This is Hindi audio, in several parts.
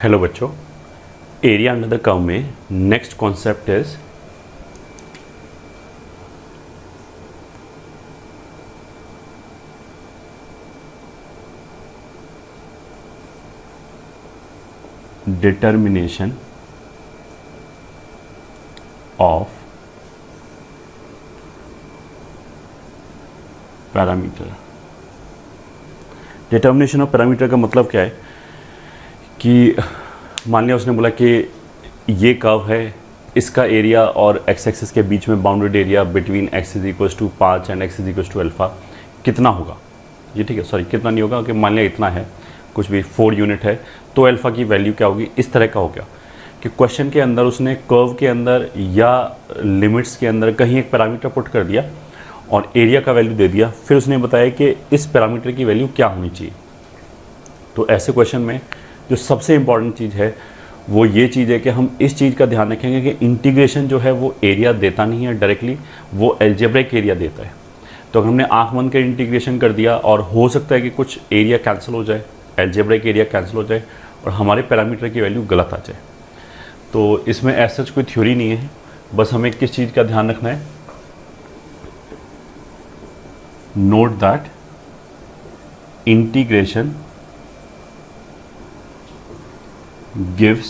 हेलो बच्चों, एरिया अंडर द कर्व में next concept is determination of parameter. Determination of parameter का मतलब क्या है कि मान लिया उसने बोला कि ये कर्व है, इसका एरिया और एक्स एक्सिस के बीच में bounded area between X is equals to 5 and X is equals to alpha कितना होगा। ये ठीक है, सॉरी कितना नहीं होगा कि मान लिया इतना है, कुछ भी 4 यूनिट है, तो अल्फा की वैल्यू क्या होगी। इस तरह का हो गया कि क्वेश्चन के अंदर उसने कर्व के अंदर या लिमिट्स के अंदर कहीं एक पैरामीटर पुट कर दिया और एरिया का वैल्यू दे दिया, फिर उसने बताया कि इस पैरामीटर की वैल्यू क्या होनी चाहिए। तो ऐसे क्वेश्चन में जो सबसे इम्पॉर्टेंट चीज़ है वो ये चीज़ है कि हम इस चीज़ का ध्यान रखेंगे कि इंटीग्रेशन जो है वो एरिया देता नहीं है डायरेक्टली, वो अलजेब्रिक एरिया देता है। तो हमने आँख बंद कर इंटीग्रेशन कर दिया और हो सकता है कि कुछ एरिया कैंसिल हो जाए, अलजेब्रिक एरिया कैंसिल हो जाए और हमारे पैरामीटर की वैल्यू गलत आ जाए। तो इसमें ऐसा कोई थ्योरी नहीं है, बस हमें किस चीज़ का ध्यान रखना है, note that integration gives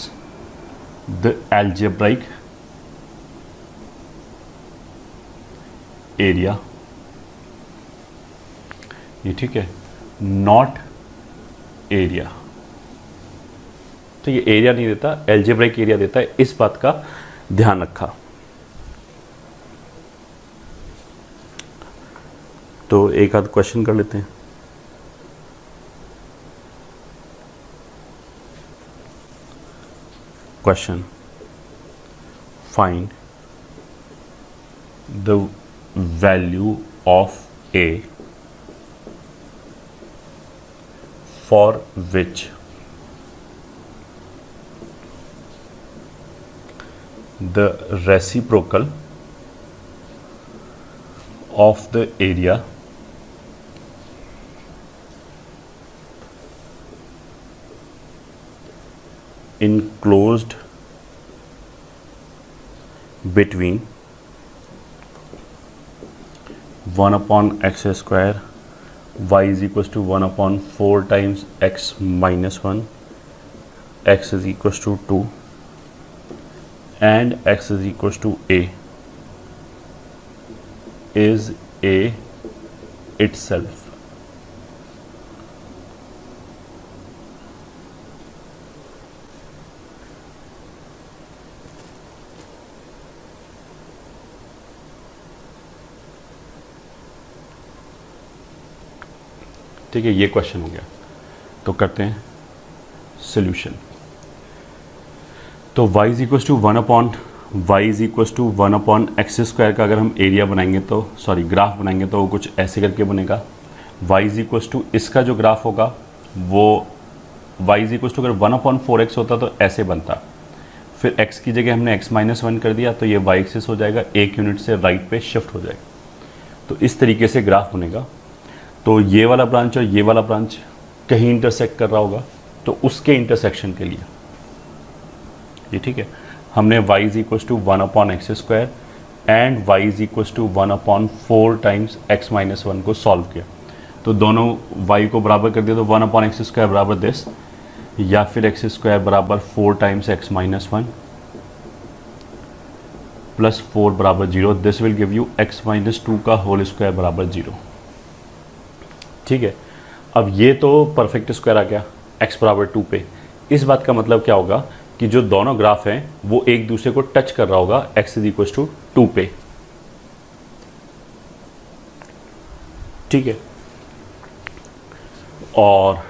the algebraic area, ये ठीक है, नॉट एरिया। तो ये एरिया नहीं देता, algebraic एरिया देता है, इस बात का ध्यान रखा। तो एक आध क्वेश्चन कर लेते हैं। Question: find the value of A for which the reciprocal of the area enclosed between 1 upon x square y is equals to 1 upon 4 times x minus 1 x is equals to 2 and x is equals to a is a itself। ठीक है, ये क्वेश्चन हो गया। तो करते हैं सॉल्यूशन। तो y is equals to 1 upon X square का अगर हम एरिया बनाएंगे तो सॉरी ग्राफ बनाएंगे तो वो कुछ ऐसे करके बनेगा। y इज इक्वल्स टू इसका जो ग्राफ होगा वो y इज इक्वल्स टू अगर 1 अपॉन 4x होता तो ऐसे बनता, फिर x की जगह हमने x माइनस 1 कर दिया तो ये y एक्सिस हो जाएगा, एक यूनिट से राइट पे शिफ्ट हो जाएगा। तो इस तरीके से ग्राफ बनेगा। तो ये वाला ब्रांच और ये वाला ब्रांच कहीं इंटरसेक्ट कर रहा होगा, तो उसके इंटरसेक्शन के लिए ये ठीक है, हमने y is equals to 1 upon X square and y is equals to 1 upon 4 times x minus 1 को सॉल्व किया। तो दोनों y को बराबर कर दिया, तो 1 अपॉन एक्स स्क्वायर बराबर दिस, या फिर एक्स स्क्वायर बराबर 4 टाइम्स x माइनस 1 प्लस 4 बराबर 0। This will give you x minus 2 का होल स्क्वायर बराबर 0। ठीक है, अब ये तो परफेक्ट स्क्वायर आ गया x बराबर 2 पे। इस बात का मतलब क्या होगा कि जो दोनों ग्राफ हैं वो एक दूसरे को टच कर रहा होगा x इज इक्वल टू 2 पे। ठीक है, और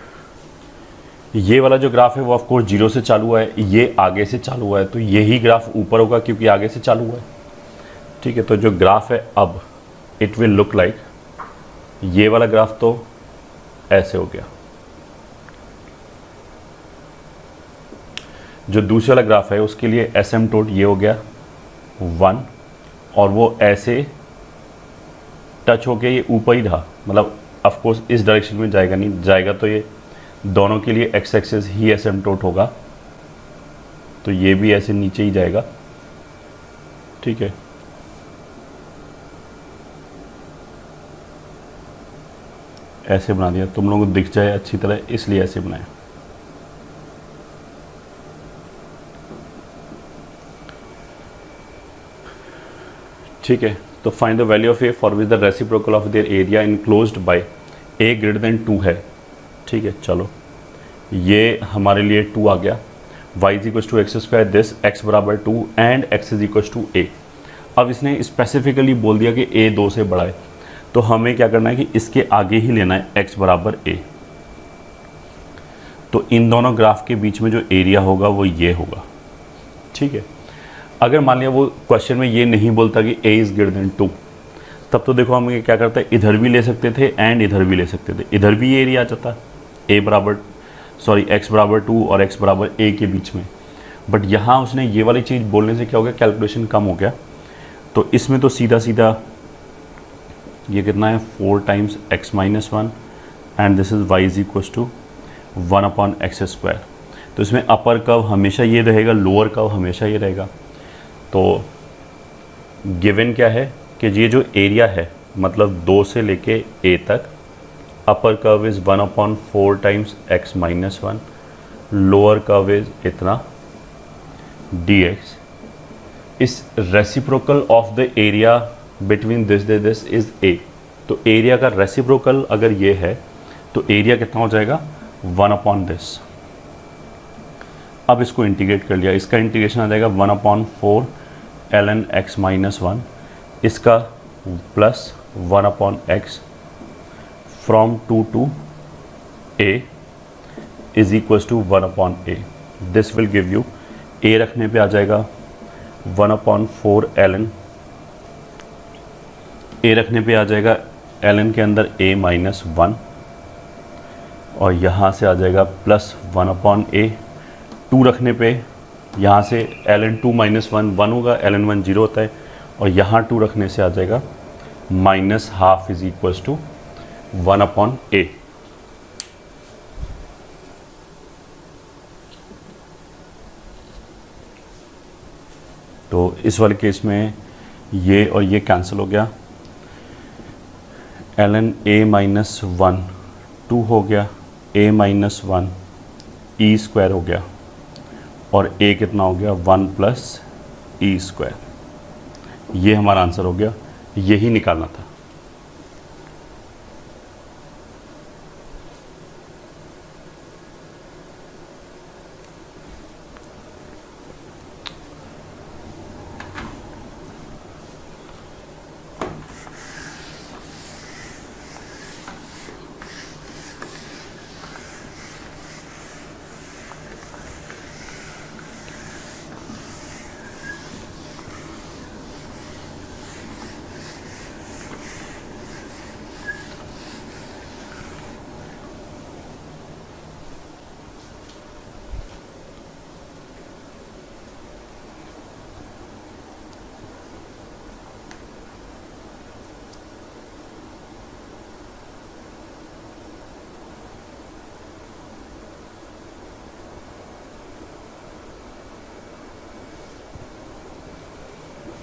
ये वाला जो ग्राफ है वो ऑफकोर्स 0 से चालू हुआ है, ये आगे से चालू हुआ है, तो यही ग्राफ ऊपर होगा क्योंकि आगे से चालू हुआ है। ठीक है, तो जो ग्राफ है अब इट विल लुक लाइक, ये वाला ग्राफ तो ऐसे हो गया, जो दूसरा वाला ग्राफ है उसके लिए एसिम्पटोट ये हो गया 1 और वो ऐसे टच होके ये ऊपर ही रहा, मतलब ऑफ कोर्स इस डायरेक्शन में जाएगा नहीं, जाएगा तो ये दोनों के लिए एक्स एक्सिस ही एसिम्पटोट होगा, तो ये भी ऐसे नीचे ही जाएगा, ठीक है। ऐसे बना दिया, तुम लोगों को दिख जाए अच्छी तरह इसलिए ऐसे बनाया। ठीक है, तो find the value of A for which the reciprocal of their area enclosed bye A greater than 2 है। ठीक है, चलो ये हमारे लिए 2 आ गया। y is equal to x square this x बराबर 2 and x is equal to a। अब इसने स्पेसिफिकली बोल दिया कि a 2 से बड़ा है, तो हमें क्या करना है कि इसके आगे ही लेना है x बराबर a। तो इन दोनों ग्राफ के बीच में जो एरिया होगा वो ये होगा। ठीक है, अगर मान लिया वो क्वेश्चन में ये नहीं बोलता कि a इज़ ग्रेटर देन 2, तब तो देखो हम क्या करते हैं, इधर भी ले सकते थे एंड इधर भी ले सकते थे, इधर भी ये एरिया आ जाता x बराबर 2 और x बराबर a के बीच में। बट यहाँ उसने ये वाली चीज़ बोलने से क्या हो गया, कैलकुलेशन कम हो गया। तो इसमें तो सीधा सीधा ये कितना है 4 times x minus 1 and this is y is equal to 1 upon X square. तो इसमें अपर कर्व हमेशा ये रहेगा, लोअर कर्व हमेशा ये रहेगा। तो गिवन क्या है कि ये जो एरिया है मतलब 2 से लेके a तक, upper curve is 1 upon 4 times x minus 1, lower curve is इतना dx। इस reciprocal of the area between this is a। तो एरिया का रेसिप्रोकल अगर ये है तो एरिया कितना हो जाएगा 1 अपॉन दिस। अब इसको इंटीग्रेट कर लिया, इसका इंटीग्रेशन आ जाएगा 1 अपॉन 4 ln x माइनस 1, इसका plus 1 upon x from 2 to a is equals to 1 upon a। This will give you, a रखने पे आ जाएगा 1 अपॉन 4 ln, a रखने पे आ जाएगा ln के अंदर a माइनस 1 और यहाँ से आ जाएगा प्लस 1 अपॉन a। 2 रखने पे यहाँ से ln 2 माइनस 1 1 होगा, ln 1 0 होता है, और यहाँ 2 रखने से आ जाएगा minus half is equals to 1 upon a। तो इस वाले केस में ये और ये कैंसिल हो गया, ln a माइनस 1 2 हो गया, a माइनस 1 e स्क्वायर हो गया, और a कितना हो गया 1 प्लस e स्क्वायर। ये हमारा आंसर हो गया, यही निकालना था।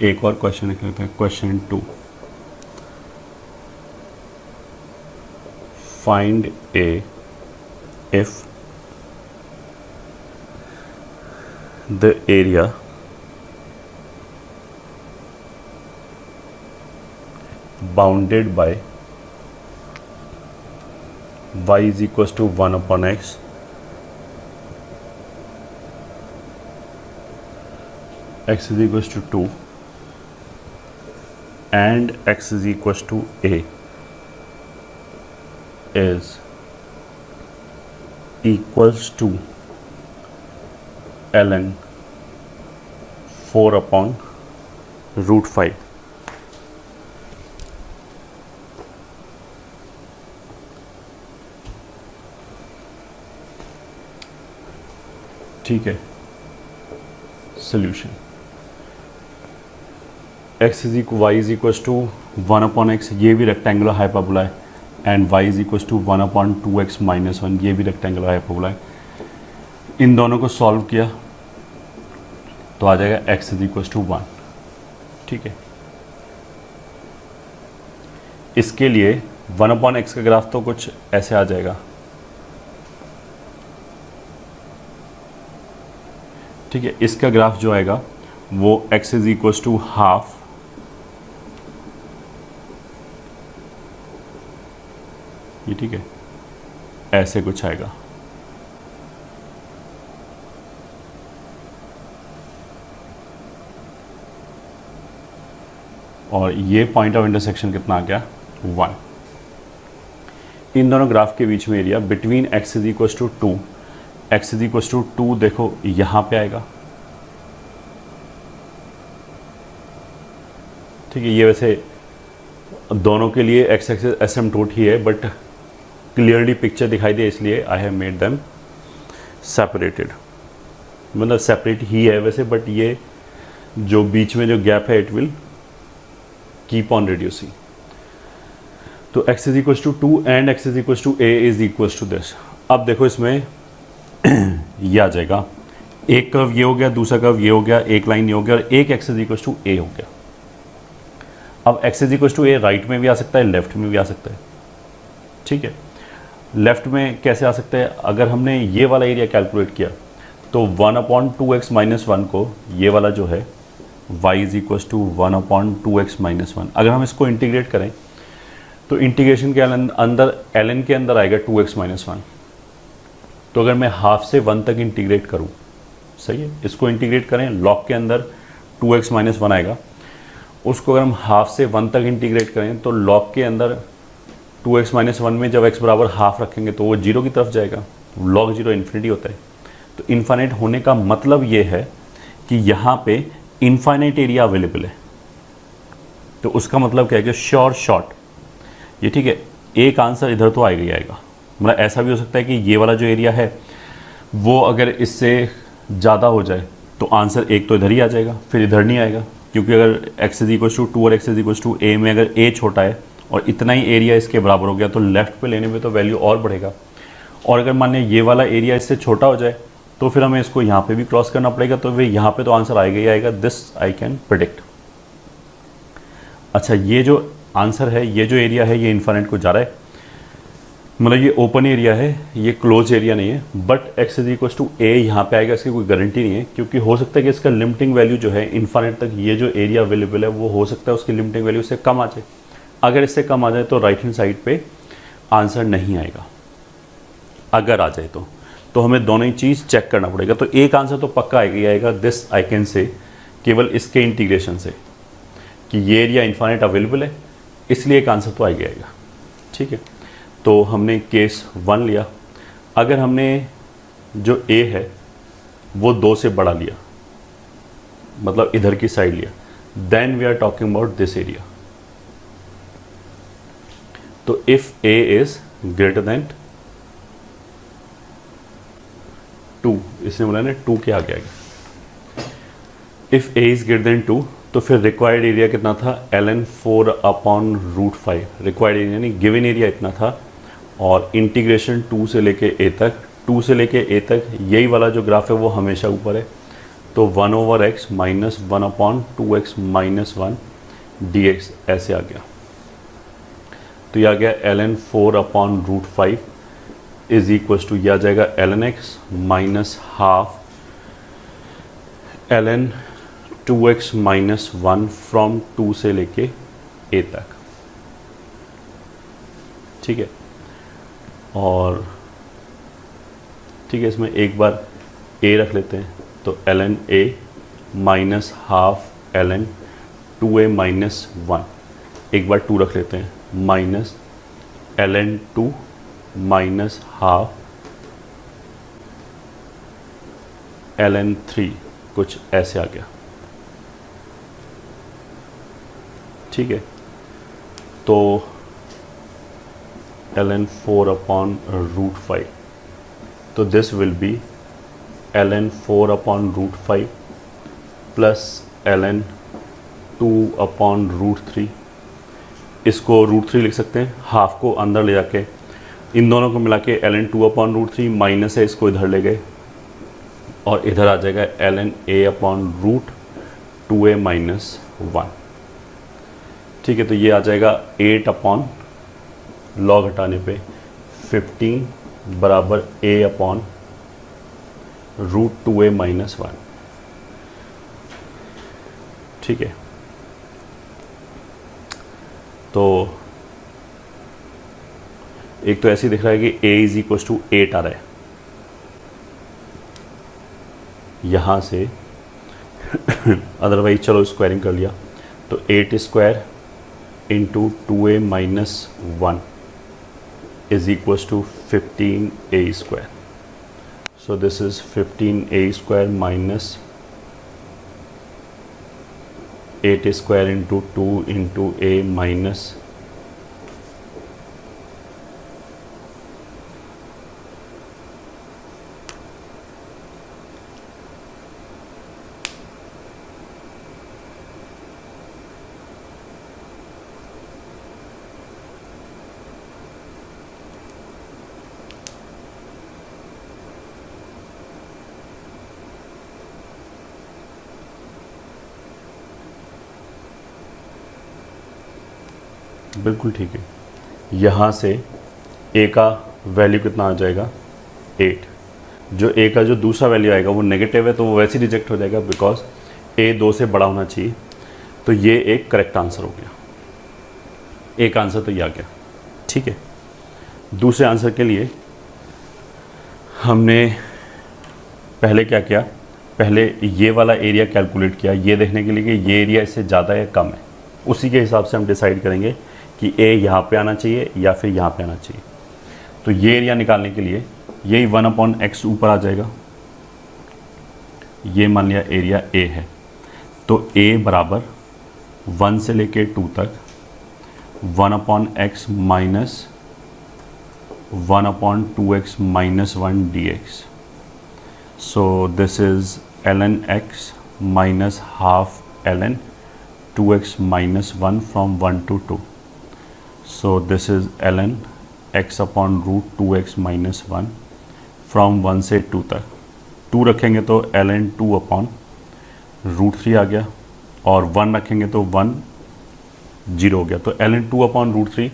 एक और क्वेश्चन निकलता है, question 2। Find A if the area bounded by y is equals to 1 upon x x is equals to 2 and x is equals to a is equals to ln 4 upon root 5। ठीक है, solution x is equal y is equals to 1 upon x, ये भी रेक्टेंगुलर हाइपरबोला है, and y is equals to 1 upon 2x minus 1, ये भी रेक्टेंगुलर हाइपरबोला है। इन दोनों को सॉल्व किया तो आ जाएगा x इज इक्वल टू 1। ठीक है, इसके लिए 1/x का ग्राफ तो कुछ ऐसे आ जाएगा। ठीक है, इसका ग्राफ जो आएगा वो x is equal to half ये, ठीक है, ऐसे कुछ आएगा। और ये पॉइंट ऑफ इंटरसेक्शन कितना आ गया 1। इन दोनों ग्राफ के बीच में area between x is equal to 2, x is equal to 2 देखो यहाँ पे आएगा। ठीक है, ये वैसे दोनों के लिए x एक्सिस एसिम्पटोट ही है, बट क्लियरली पिक्चर दिखाई दे इसलिए I have made them separated. मतलब सेपरेट ही है वैसे, बट ये जो बीच में जो गैप है it will keep on reducing. तो x is equal to 2 and x is equal to a is equal to this. अब देखो इसमें ये आ जाएगा, एक कर्व ये हो गया, दूसरा कर्व ये हो गया, एक लाइन ये हो गया और एक x is equal to a हो गया। अब x is equal to a right में भी आ सकता है, लेफ्ट में भी आ सकता है। ठीक है, लेफ्ट में कैसे आ सकता है? अगर हमने ये वाला एरिया कैलकुलेट किया तो 1/2x माइनस 1 को ये वाला जो है y is equal to 1/2x minus 1, अगर हम इसको इंटीग्रेट करें तो इंटीग्रेशन के अंदर ln के अंदर आएगा 2x माइनस 1। तो अगर मैं हाफ से 1 तक इंटीग्रेट करूं, सही है, इसको इंटीग्रेट करें, लॉग के अंदर 2x माइनस 1 आएगा, उसको अगर हम हाफ से 1 तक इंटीग्रेट करें तो लॉग के अंदर 2x माइनस 1 में जब x बराबर हाफ रखेंगे तो वो 0 की तरफ जाएगा। लॉग 0 इन्फिनिटी होता है। तो इनफाइनाइट होने का मतलब ये है कि यहाँ पे इनफाइनाइट एरिया अवेलेबल है। तो उसका मतलब क्या है कि श्योर शॉर्ट ये, ठीक है, एक आंसर इधर तो आएगा ही आएगा। मतलब ऐसा भी हो सकता है कि ये वाला जो एरिया है वो अगर इससे ज़्यादा हो जाए तो आंसर एक तो इधर ही आ जाएगा, फिर इधर नहीं आएगा, क्योंकि अगर x इज इक्वल टू 2 और x is equal to a में अगर a छोटा है और इतना ही एरिया इसके बराबर हो गया तो लेफ्ट पे लेने पे तो वैल्यू और बढ़ेगा। और अगर मान लें ये वाला एरिया इससे छोटा हो जाए तो फिर हमें इसको यहाँ पे भी क्रॉस करना पड़ेगा, तो वे यहाँ पे तो आंसर आएगा ही आएगा। This I can predict. अच्छा, ये जो आंसर है, ये जो एरिया है, ये इन्फाइनाइट को जा रहा है, मतलब ये ओपन एरिया है, ये क्लोज एरिया नहीं है। But x is equal to a यहाँ पे आएगा, इसकी कोई गारंटी नहीं है, क्योंकि हो सकता है कि इसका लिमिटिंग वैल्यू जो है इन्फाइनाइट तक ये जो एरिया अवेलेबल है वो हो सकता है उसकी लिमिटिंग वैल्यू से कम आ जाए। अगर इससे कम आ जाए तो राइट हैंड साइड पे आंसर नहीं आएगा। अगर आ जाए तो हमें दोनों ही चीज़ चेक करना पड़ेगा। तो एक आंसर तो पक्का आएगा ही आएगा, दिस आई कैन से, केवल इसके इंटीग्रेशन से कि ये एरिया इन्फाइनाइट अवेलेबल है, इसलिए एक आंसर तो आएगा ही आएगा। ठीक है, तो हमने केस 1 लिया। अगर हमने जो a है वो 2 से बड़ा लिया, मतलब इधर की साइड लिया, then we are talking about this area. तो if a is greater than 2, इसने बोला ना 2 के आगे आएगा। If a is greater than 2 तो फिर रिक्वायर्ड एरिया कितना था? ln 4/√5। रिक्वायर्ड एरिया यानी गिवन एरिया इतना था, और इंटीग्रेशन 2 से लेके a तक, 2 से लेके a तक यही वाला जो ग्राफ है वो हमेशा ऊपर है। तो 1/x minus 1/2x minus 1 dx ऐसे आ गया। तो यह आ गया ln 4/√5 इज इक्वल टू, यह आ जाएगा ln x minus half ln 2x minus 1 from 2 से लेके a तक। ठीक है, और ठीक है, इसमें एक बार a रख लेते हैं, तो ln a minus half ln 2a minus 1, एक बार 2 रख लेते हैं, minus ln 2 minus half ln 3, कुछ ऐसे आ गया। ठीक है, तो ln 4/√5, तो this will be ln 4/√5 plus ln 2/√3। इसको √3 लिख सकते हैं, हाफ को अंदर ले जाके इन दोनों को मिला के ln 2/√3 माइनस है, इसको इधर ले गए और इधर आ जाएगा ln a upon root 2a minus 1। ठीक है, तो ये आ जाएगा 8 अपॉन लॉग हटाने पे 15 बराबर a upon root 2a minus 1। ठीक है, तो एक तो ऐसे दिख रहा है कि a इज इक्वल टू 8 आ रहा है यहाँ से अदरवाइज चलो स्क्वायरिंग कर लिया तो 8 square into 2a minus 1 is equal to 15a square. So this is 15a square minus 8 square into 2 into a minus बिल्कुल ठीक है। यहाँ से a का वैल्यू कितना आ जाएगा 8। जो a का जो दूसरा वैल्यू आएगा वो नेगेटिव है तो वो वैसे ही रिजेक्ट हो जाएगा बिकॉज a 2 से बड़ा होना चाहिए। तो ये एक करेक्ट आंसर हो गया, एक आंसर तो ये आ गया। ठीक है, दूसरे आंसर के लिए हमने पहले क्या किया, पहले ये वाला एरिया कैलकुलेट किया ये देखने के लिए कि ये एरिया इससे ज़्यादा या कम है। उसी के हिसाब से हम डिसाइड करेंगे कि a यहाँ पे आना चाहिए या फिर यहाँ पे आना चाहिए। तो ये एरिया निकालने के लिए यही 1/x ऊपर आ जाएगा। ये मान लिया एरिया a है, तो a बराबर 1 से लेके 2 तक 1/x minus 1/2x minus 1 dx। So this is ln x minus half ln 2x minus 1 from 1 to 2. So this is ln x upon root 2x minus 1 from 1 से 2 तक। 2 रखेंगे तो ln 2 upon रूट 3 आ गया और 1 रखेंगे तो 1 0 हो गया। तो ln 2 upon रूट 3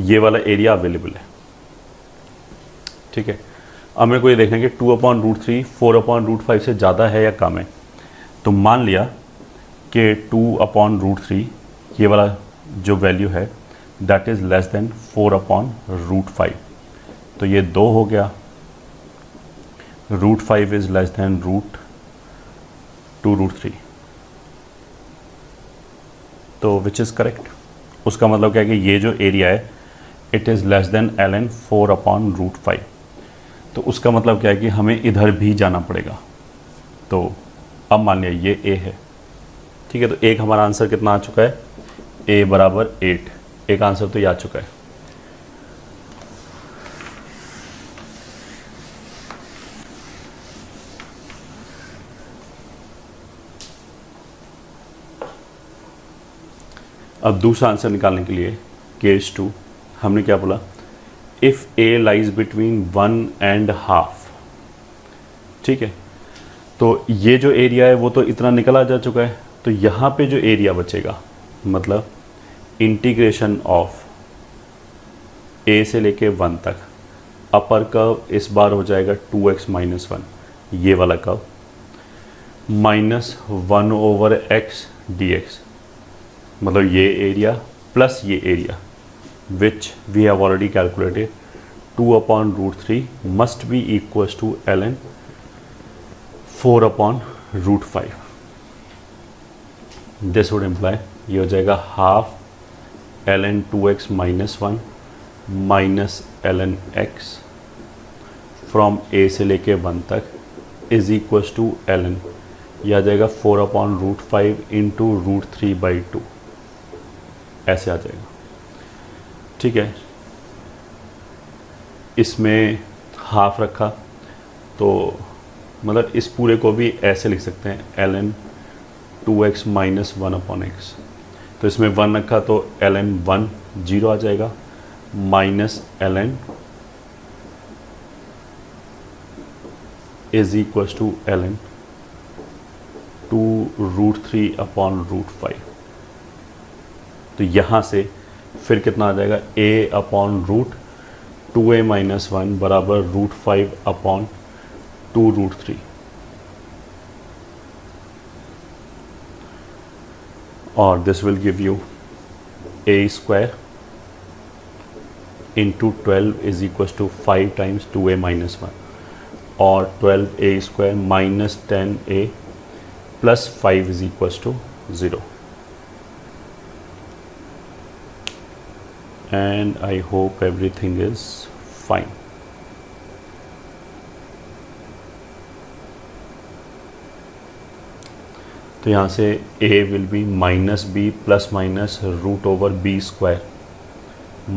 ये वाला एरिया अवेलेबल है। ठीक है, अब मेरे को ये देखना है कि 2 upon रूट 3 4 upon रूट 5 से ज़्यादा है या कम है। तो मान लिया कि 2 अपॉन रूट 3 ये वाला जो वैल्यू है that is less than 4 upon root 5। तो ये 2 हो गया, root 5 is less than root 2 root 3। तो विच इज़ करेक्ट। उसका मतलब क्या है कि ये जो एरिया है it is less than ln 4 upon root 5। तो उसका मतलब क्या है कि हमें इधर भी जाना पड़ेगा। तो अब मान लिया ये a है। ठीक है, तो एक हमारा आंसर कितना आ चुका है, a बराबर 8। एक आंसर तो ये आ चुका है। अब दूसरा आंसर निकालने के लिए केस 2 हमने क्या बोला, if a lies between 1 and half. ठीक है, तो ये जो एरिया है वो तो इतना निकला जा चुका है। तो यहाँ पे जो एरिया बचेगा मतलब इंटीग्रेशन ऑफ a से लेके 1 तक अपर कर्व इस बार हो जाएगा 2x माइनस 1 ये वाला कर्व माइनस 1/x dx। मतलब ये एरिया प्लस ये area which we have already calculated 2 upon root 3 must be equals to ln 4 upon root 5। This would imply ये हो जाएगा half ln 2x minus 1 minus ln x from a से लेके 1 तक इज इक्वल्स टू ln यह आ जाएगा 4 अपॉन रूट 5 इंटू रूट 3/2 ऐसे आ जाएगा। ठीक है, इसमें हाफ रखा तो मतलब इस पूरे को भी ऐसे लिख सकते हैं ln 2x minus 1 upon x। तो इसमें 1 रखा तो ln 1 0 आ जाएगा minus ln is equals to ln 2√3/√5। तो यहाँ से फिर कितना आ जाएगा, a/√2a-1 बराबर √5/2√3। और this will give you a² into 12 is equals to 5 times 2a-1 और 12a² minus 10a plus 5 is equals to 0। and I hope everything is fine. तो यहाँ से a will be minus b plus minus √b²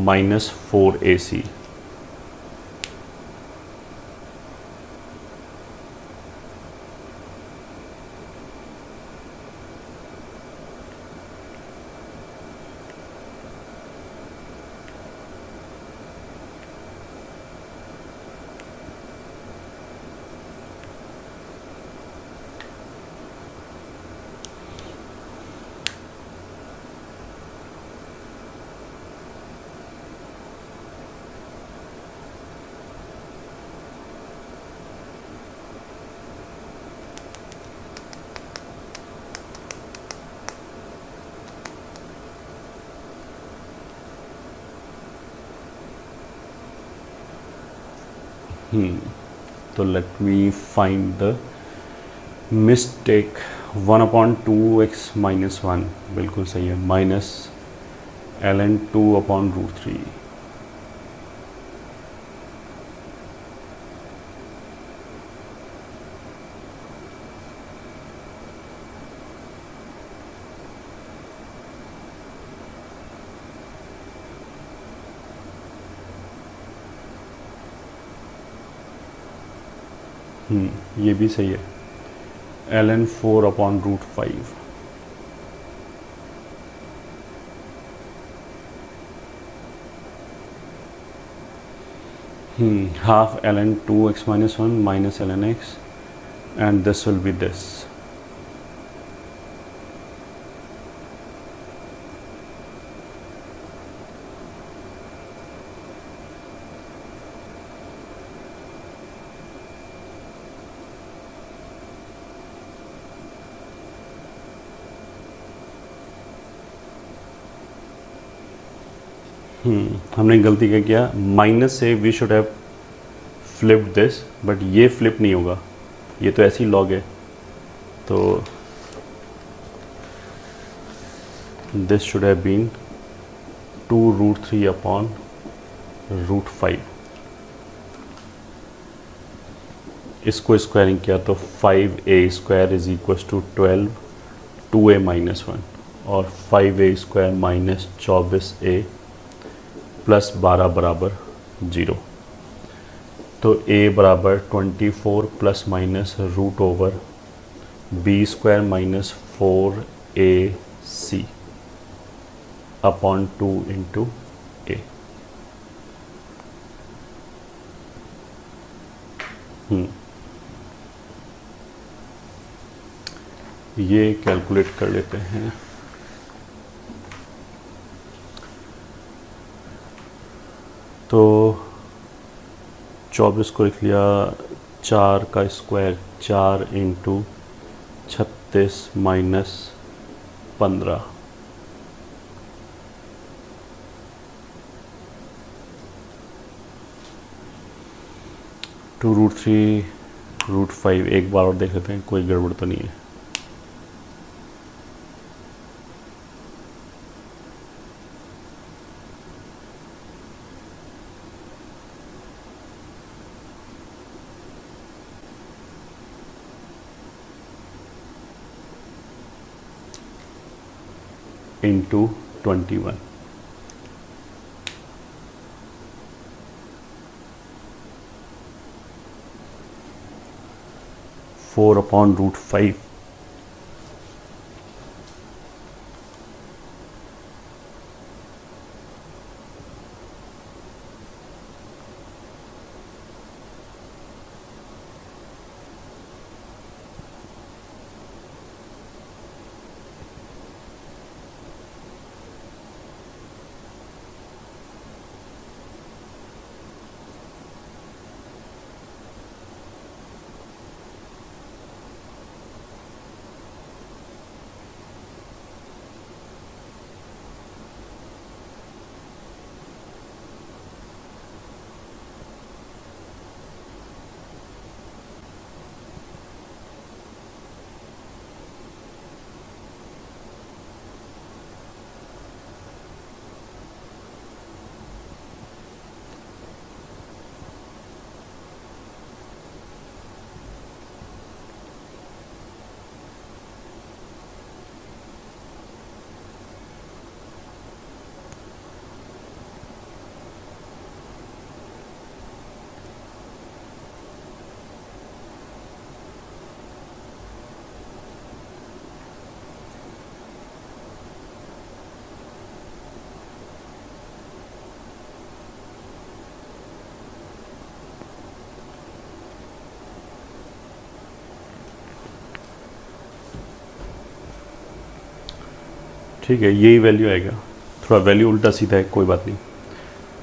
minus 4ac। तो let me find the mistake. 1/2x-1 बिल्कुल सही है, माइनस ln 2/√3। ये भी सही है, ln 4/√5। half ln 2x-1 minus ln x, and this will be this. हमने गलती क्या किया, माइनस से we should have flipped this, but ये फ्लिप नहीं होगा, ये तो ऐसी लॉग है। तो दिस शुड हैव बीन 2√3/√5। इसको स्क्वायरिंग किया तो 5a² is equal to 12 2a-1 और 5a² माइनस 24a प्लस 12 बराबर 0। तो a बराबर 24 plus minus √b² minus 4ac upon 2 into a। ये कैलकुलेट कर लेते हैं। तो 24 को लिख लिया, 4 का स्क्वायर 4 इंटू 36 माइनस 15। टू √3√5 एक बार और देख लेते हैं, कोई गड़बड़ तो नहीं है। इंटू 21। फोर अपॉन √5 ठीक है, यही वैल्यू आएगा, थोड़ा वैल्यू उल्टा सीधा है, कोई बात नहीं।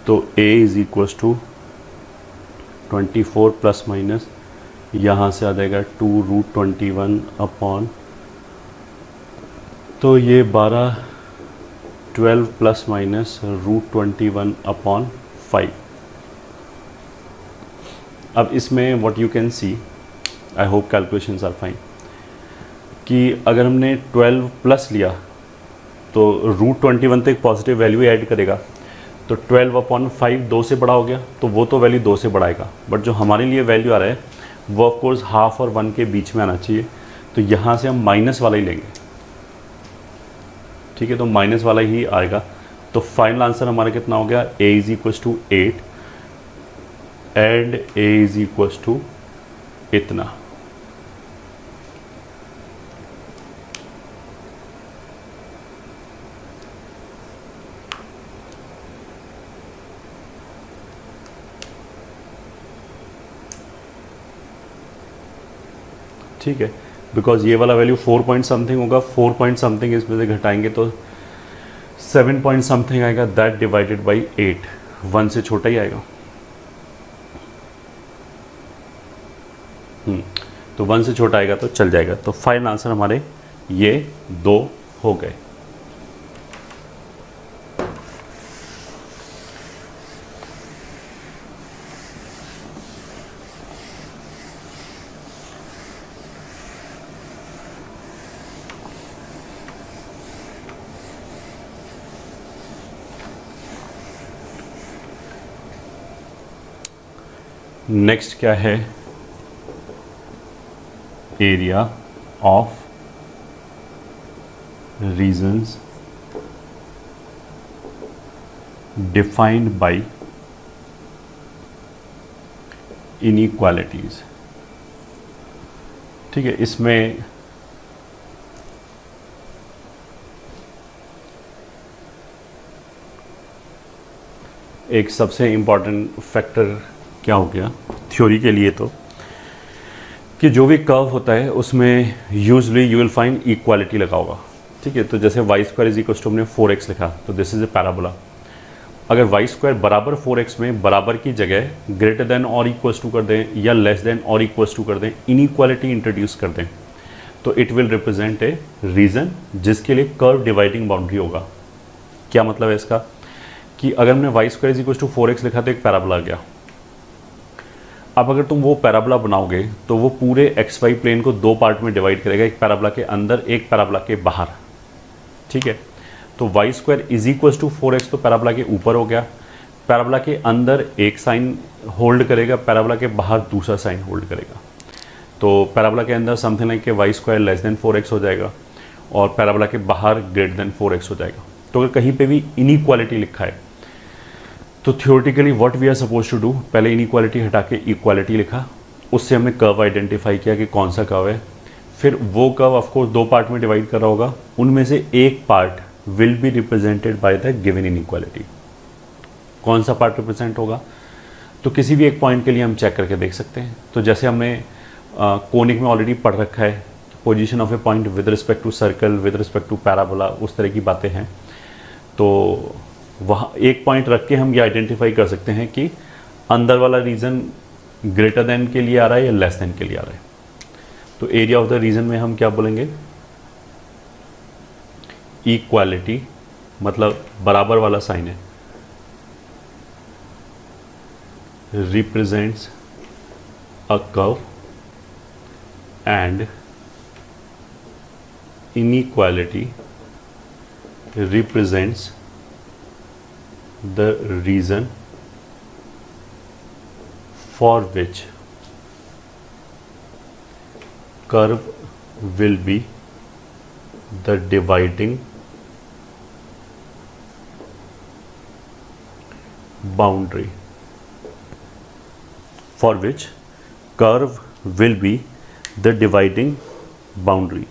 तो a is equals to 24 plus minus यहाँ से आ जाएगा 2√21 अपॉन, तो ये 12 प्लस माइनस √21 अपॉन 5। अब इसमें what you can see, I hope calculations are fine, कि अगर हमने 12 प्लस लिया तो √21 तो एक पॉजिटिव वैल्यू ऐड करेगा, तो 12 अपॉन 5 2 से बड़ा हो गया, तो वो तो वैल्यू 2 से बढ़ाएगा, बट जो हमारे लिए वैल्यू आ रहा है वो ऑफ कोर्स हाफ और 1 के बीच में आना चाहिए, तो यहाँ से हम माइनस वाला ही लेंगे। ठीक है, तो माइनस वाला ही आएगा। तो फाइनल आंसर हमारा कितना हो गया, a is equals to 8 and a is equals to इतना। ठीक है, बिकॉज ये वाला वैल्यू 4 पॉइंट समथिंग होगा, 4 पॉइंट समथिंग इसमें से घटाएंगे तो 7 पॉइंट समथिंग आएगा, दैट डिवाइडेड बाई 8, 1 से छोटा ही आएगा। तो 1 से छोटा आएगा तो चल जाएगा। तो फाइनल आंसर हमारे ये 2 हो गए। नेक्स्ट क्या है, area of regions defined by inequalities. ठीक है, इसमें एक सबसे इम्पॉर्टेंट फैक्टर क्या हो गया थ्योरी के लिए, तो कि जो भी कर्व होता है उसमें usually you will find equality लगा होगा। ठीक है, तो जैसे Y square is equal to हमने 4x लिखा, तो दिस इज ए पैराबोला। अगर वाई स्क्वायर बराबर 4x में बराबर की जगह ग्रेटर देन और इक्वल्स टू कर दें या लेस देन और इक्वल्स टू कर दें, इनइक्वालिटी इंट्रोड्यूस कर दें, तो it will represent a region जिसके लिए कर्व डिवाइडिंग बाउंड्री होगा। क्या मतलब है इसका, कि अगर हमने Y square is equal to 4x लिखा तो एक पैराबोला आ गया। अब अगर तुम वो पैराबोला बनाओगे तो वो पूरे एक्स वाई प्लेन को 2 पार्ट में डिवाइड करेगा, एक पैराबोला के अंदर, एक पैराबोला के बाहर। ठीक है, तो y square is equal to 4x तो पैराबोला के ऊपर हो गया, पैराबोला के अंदर एक साइन होल्ड करेगा, पैराबोला के बाहर दूसरा साइन होल्ड करेगा। तो पैराबोला के अंदर something like why square less then 4x हो जाएगा और पैराबोला के बाहर ग्रेटर देन 4x हो जाएगा। तो अगर कहीं पे भी इनइक्वालिटी लिखा है तो theoretically what we are supposed to do, पहले इनइक्वालिटी हटा के इक्वालिटी लिखा, उससे हमने कर्व आइडेंटिफाई किया कि कौन सा कर्व है, फिर वो कर्व ऑफकोर्स 2 पार्ट में डिवाइड कर रहा होगा, उनमें से एक part will be represented by the given inequality. कौन सा पार्ट रिप्रेजेंट होगा, तो किसी भी एक पॉइंट के लिए हम चेक करके देख सकते हैं। तो जैसे हमने कोनिक में ऑलरेडी पढ़ रखा है, position of a point with respect to circle, with respect to parabola, उस तरह की बातें हैं। तो वहाँ एक पॉइंट रख के हम ये आइडेंटिफाई कर सकते हैं कि अंदर वाला रीजन ग्रेटर देन के लिए आ रहा है या लेस देन के लिए आ रहा है। तो एरिया ऑफ द रीजन में हम क्या बोलेंगे, इक्वालिटी, मतलब बराबर वाला साइन है, represents a curve and inequality represents the reason for which curve will be the dividing boundary, for which curve will be the dividing boundary.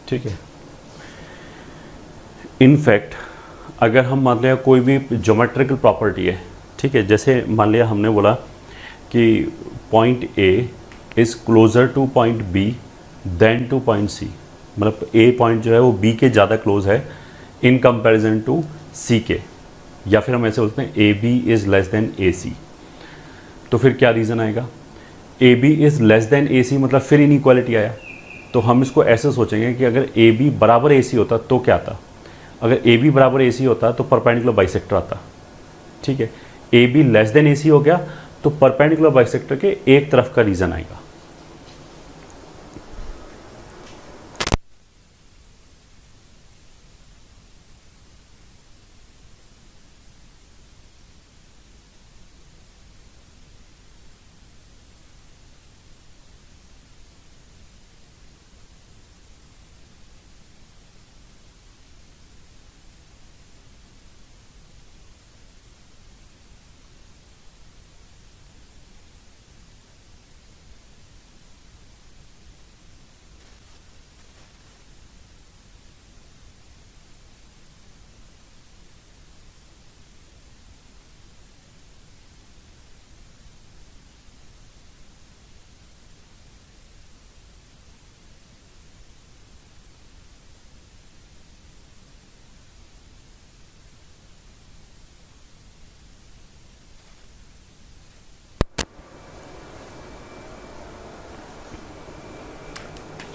ठीक है, इन फैक्ट अगर हम मान लिया कोई भी ज्योमेट्रिकल प्रॉपर्टी है, ठीक है, जैसे मान लिया हमने बोला कि point A is closer to point B than to point C, मतलब ए पॉइंट जो है वो बी के ज़्यादा क्लोज है इन कंपैरिजन टू सी के, या फिर हम ऐसे बोलते हैं A B is less than A C. तो फिर क्या रीज़न आएगा, A B is less than A C मतलब फिर इनइक्वालिटी आया। तो हम इसको ऐसे सोचेंगे कि अगर ए बी बराबर ए सी होता तो क्या आता, अगर ए बी बराबर ए सी होता तो परपेंडिकुलर बाइसेक्टर आता, ठीक है। A be less than A सी हो गया तो परपेंडिकुलर बाइसेक्टर के एक तरफ का रीजन आएगा।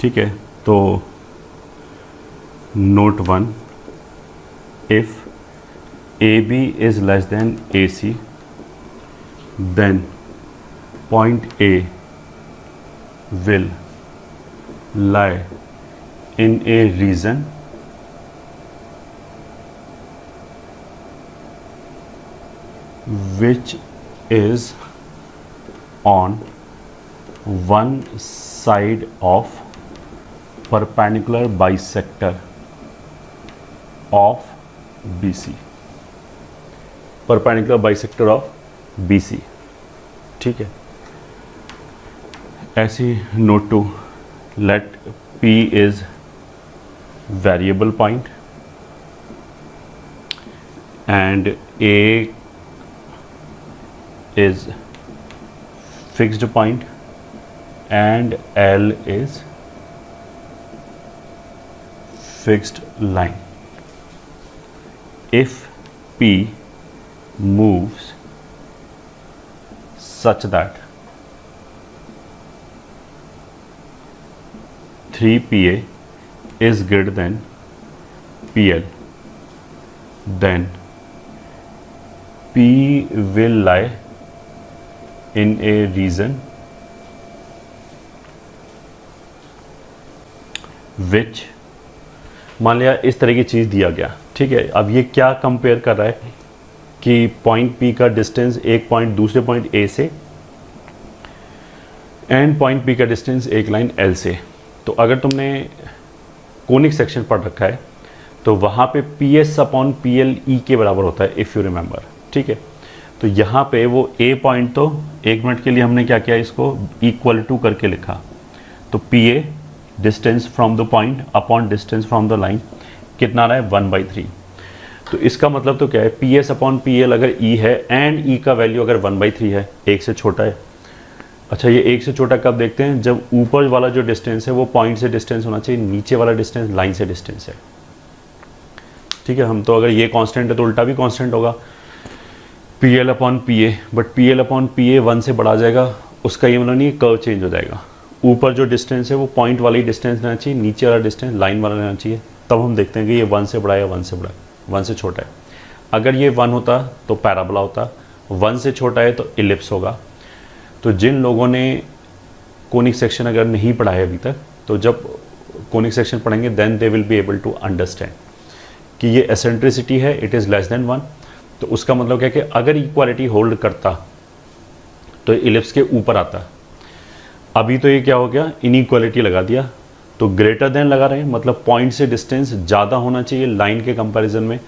ठीक है, तो note 1, if A B is less than A C then point A will lie in a region which is on one side of perpendicular bisector of BC, perpendicular bisector of BC, ठीक है। ऐसी note two, let P is variable point and A is fixed point and L is fixed line. If P moves such that 3PA is greater than PL, then P will lie in a region which, मान लिया इस तरह की चीज़ दिया गया, ठीक है। अब ये क्या कंपेयर कर रहा है कि पॉइंट P का डिस्टेंस एक पॉइंट दूसरे पॉइंट A से एंड पॉइंट P का डिस्टेंस एक लाइन L से। तो अगर तुमने कोनिक सेक्शन पढ़ रखा है तो वहाँ पे PS अपॉन PL E के बराबर होता है, इफ़ यू रिमेंबर, ठीक है। तो यहाँ पे वो A पॉइंट, तो एक मिनट के लिए हमने क्या किया, इसको इक्वल टू करके लिखा। तो PA distance from the point upon distance from the line कितना आ रहा है, 1/3। तो इसका मतलब तो क्या है, PS अपॉन PL अगर E है एंड E का वैल्यू अगर 1/3 है, एक से छोटा है। अच्छा, ये एक से छोटा कब देखते हैं, जब ऊपर वाला जो डिस्टेंस है वो पॉइंट से डिस्टेंस होना चाहिए, नीचे वाला डिस्टेंस लाइन से डिस्टेंस है, ठीक है। हम तो अगर ये कांस्टेंट है तो उल्टा भी कांस्टेंट होगा, PL upon PA, but PL upon PA 1 से बढ़ा जाएगा, उसका ये मतलब नहीं कर्व चेंज हो जाएगा। ऊपर जो डिस्टेंस है वो पॉइंट वाली डिस्टेंस रहना चाहिए, नीचे वाला डिस्टेंस लाइन वाला रहना चाहिए। तब हम देखते हैं कि ये 1 से बड़ा है या 1 से बड़ा है, 1 से छोटा है। अगर ये 1 होता तो पैराबोला होता, 1 से छोटा है तो इलिप्स होगा। तो जिन लोगों ने कोनिक सेक्शन अगर नहीं पढ़ा है अभी तक, तो जब कोनिक सेक्शन पढ़ेंगे then they will be able to understand कि ये एसेंट्रिसिटी है, इट इज़ लेस देन 1। तो उसका मतलब क्या है कि अगर इक्वालिटी होल्ड करता तो इलिप्स के ऊपर आता। अभी तो ये क्या हो गया, इनइक्वालिटी लगा दिया, तो ग्रेटर देन लगा रहे हैं, मतलब पॉइंट से डिस्टेंस ज़्यादा होना चाहिए लाइन के कंपैरिजन में।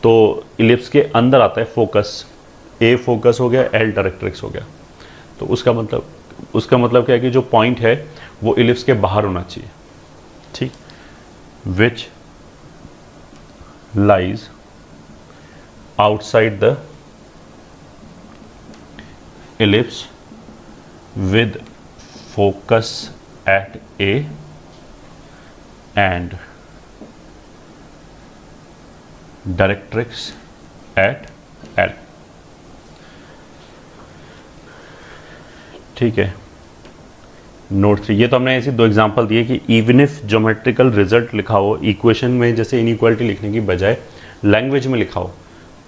तो इलिप्स के अंदर आता है फोकस, ए फोकस हो गया, एल डायरेक्ट्रिक्स हो गया। तो उसका मतलब क्या है कि जो पॉइंट है वो इलिप्स के बाहर होना चाहिए, ठीक। Which lies outside the ellipse with focus at A and directrix at L. ठीक है, नोट 3। ये तो हमने ऐसे दो एग्जांपल दिए कि इवन इफ ज्योमेट्रिकल रिजल्ट लिखा हो इक्वेशन में, जैसे इनइक्वालिटी लिखने की बजाय लैंग्वेज में लिखा हो,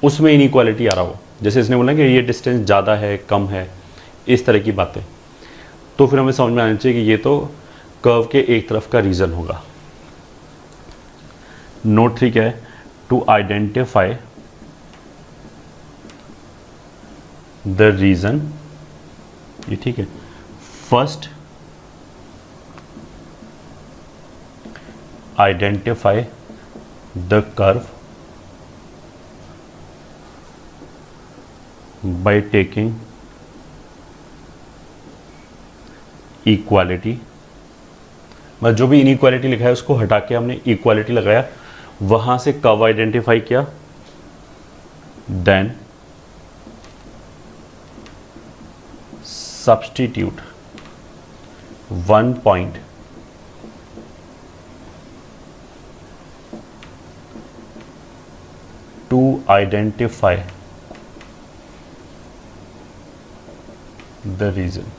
उसमें इनइक्वालिटी आ रहा हो, जैसे इसने बोला कि ये डिस्टेंस ज़्यादा है कम है, इस तरह की बातें, तो फिर हमें समझ में आना चाहिए कि ये तो कर्व के एक तरफ का रीज़न होगा। नोट 3 क्या है? टू आइडेंटिफाई द रीजन, ये ठीक है। First identify the curve by taking equality, मतलब जो भी इनइक्वालिटी लिखा है उसको हटा के हमने इक्वालिटी लगाया, वहां से कर्व आइडेंटिफाई किया, then substitute 1 point to identify the region.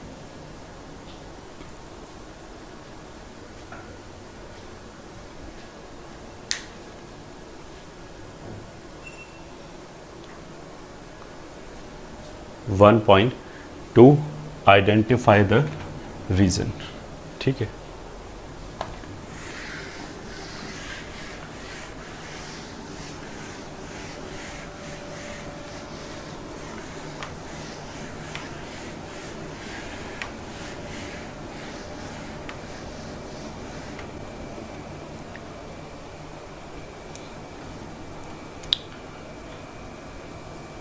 One point to identify the region. ठीक है,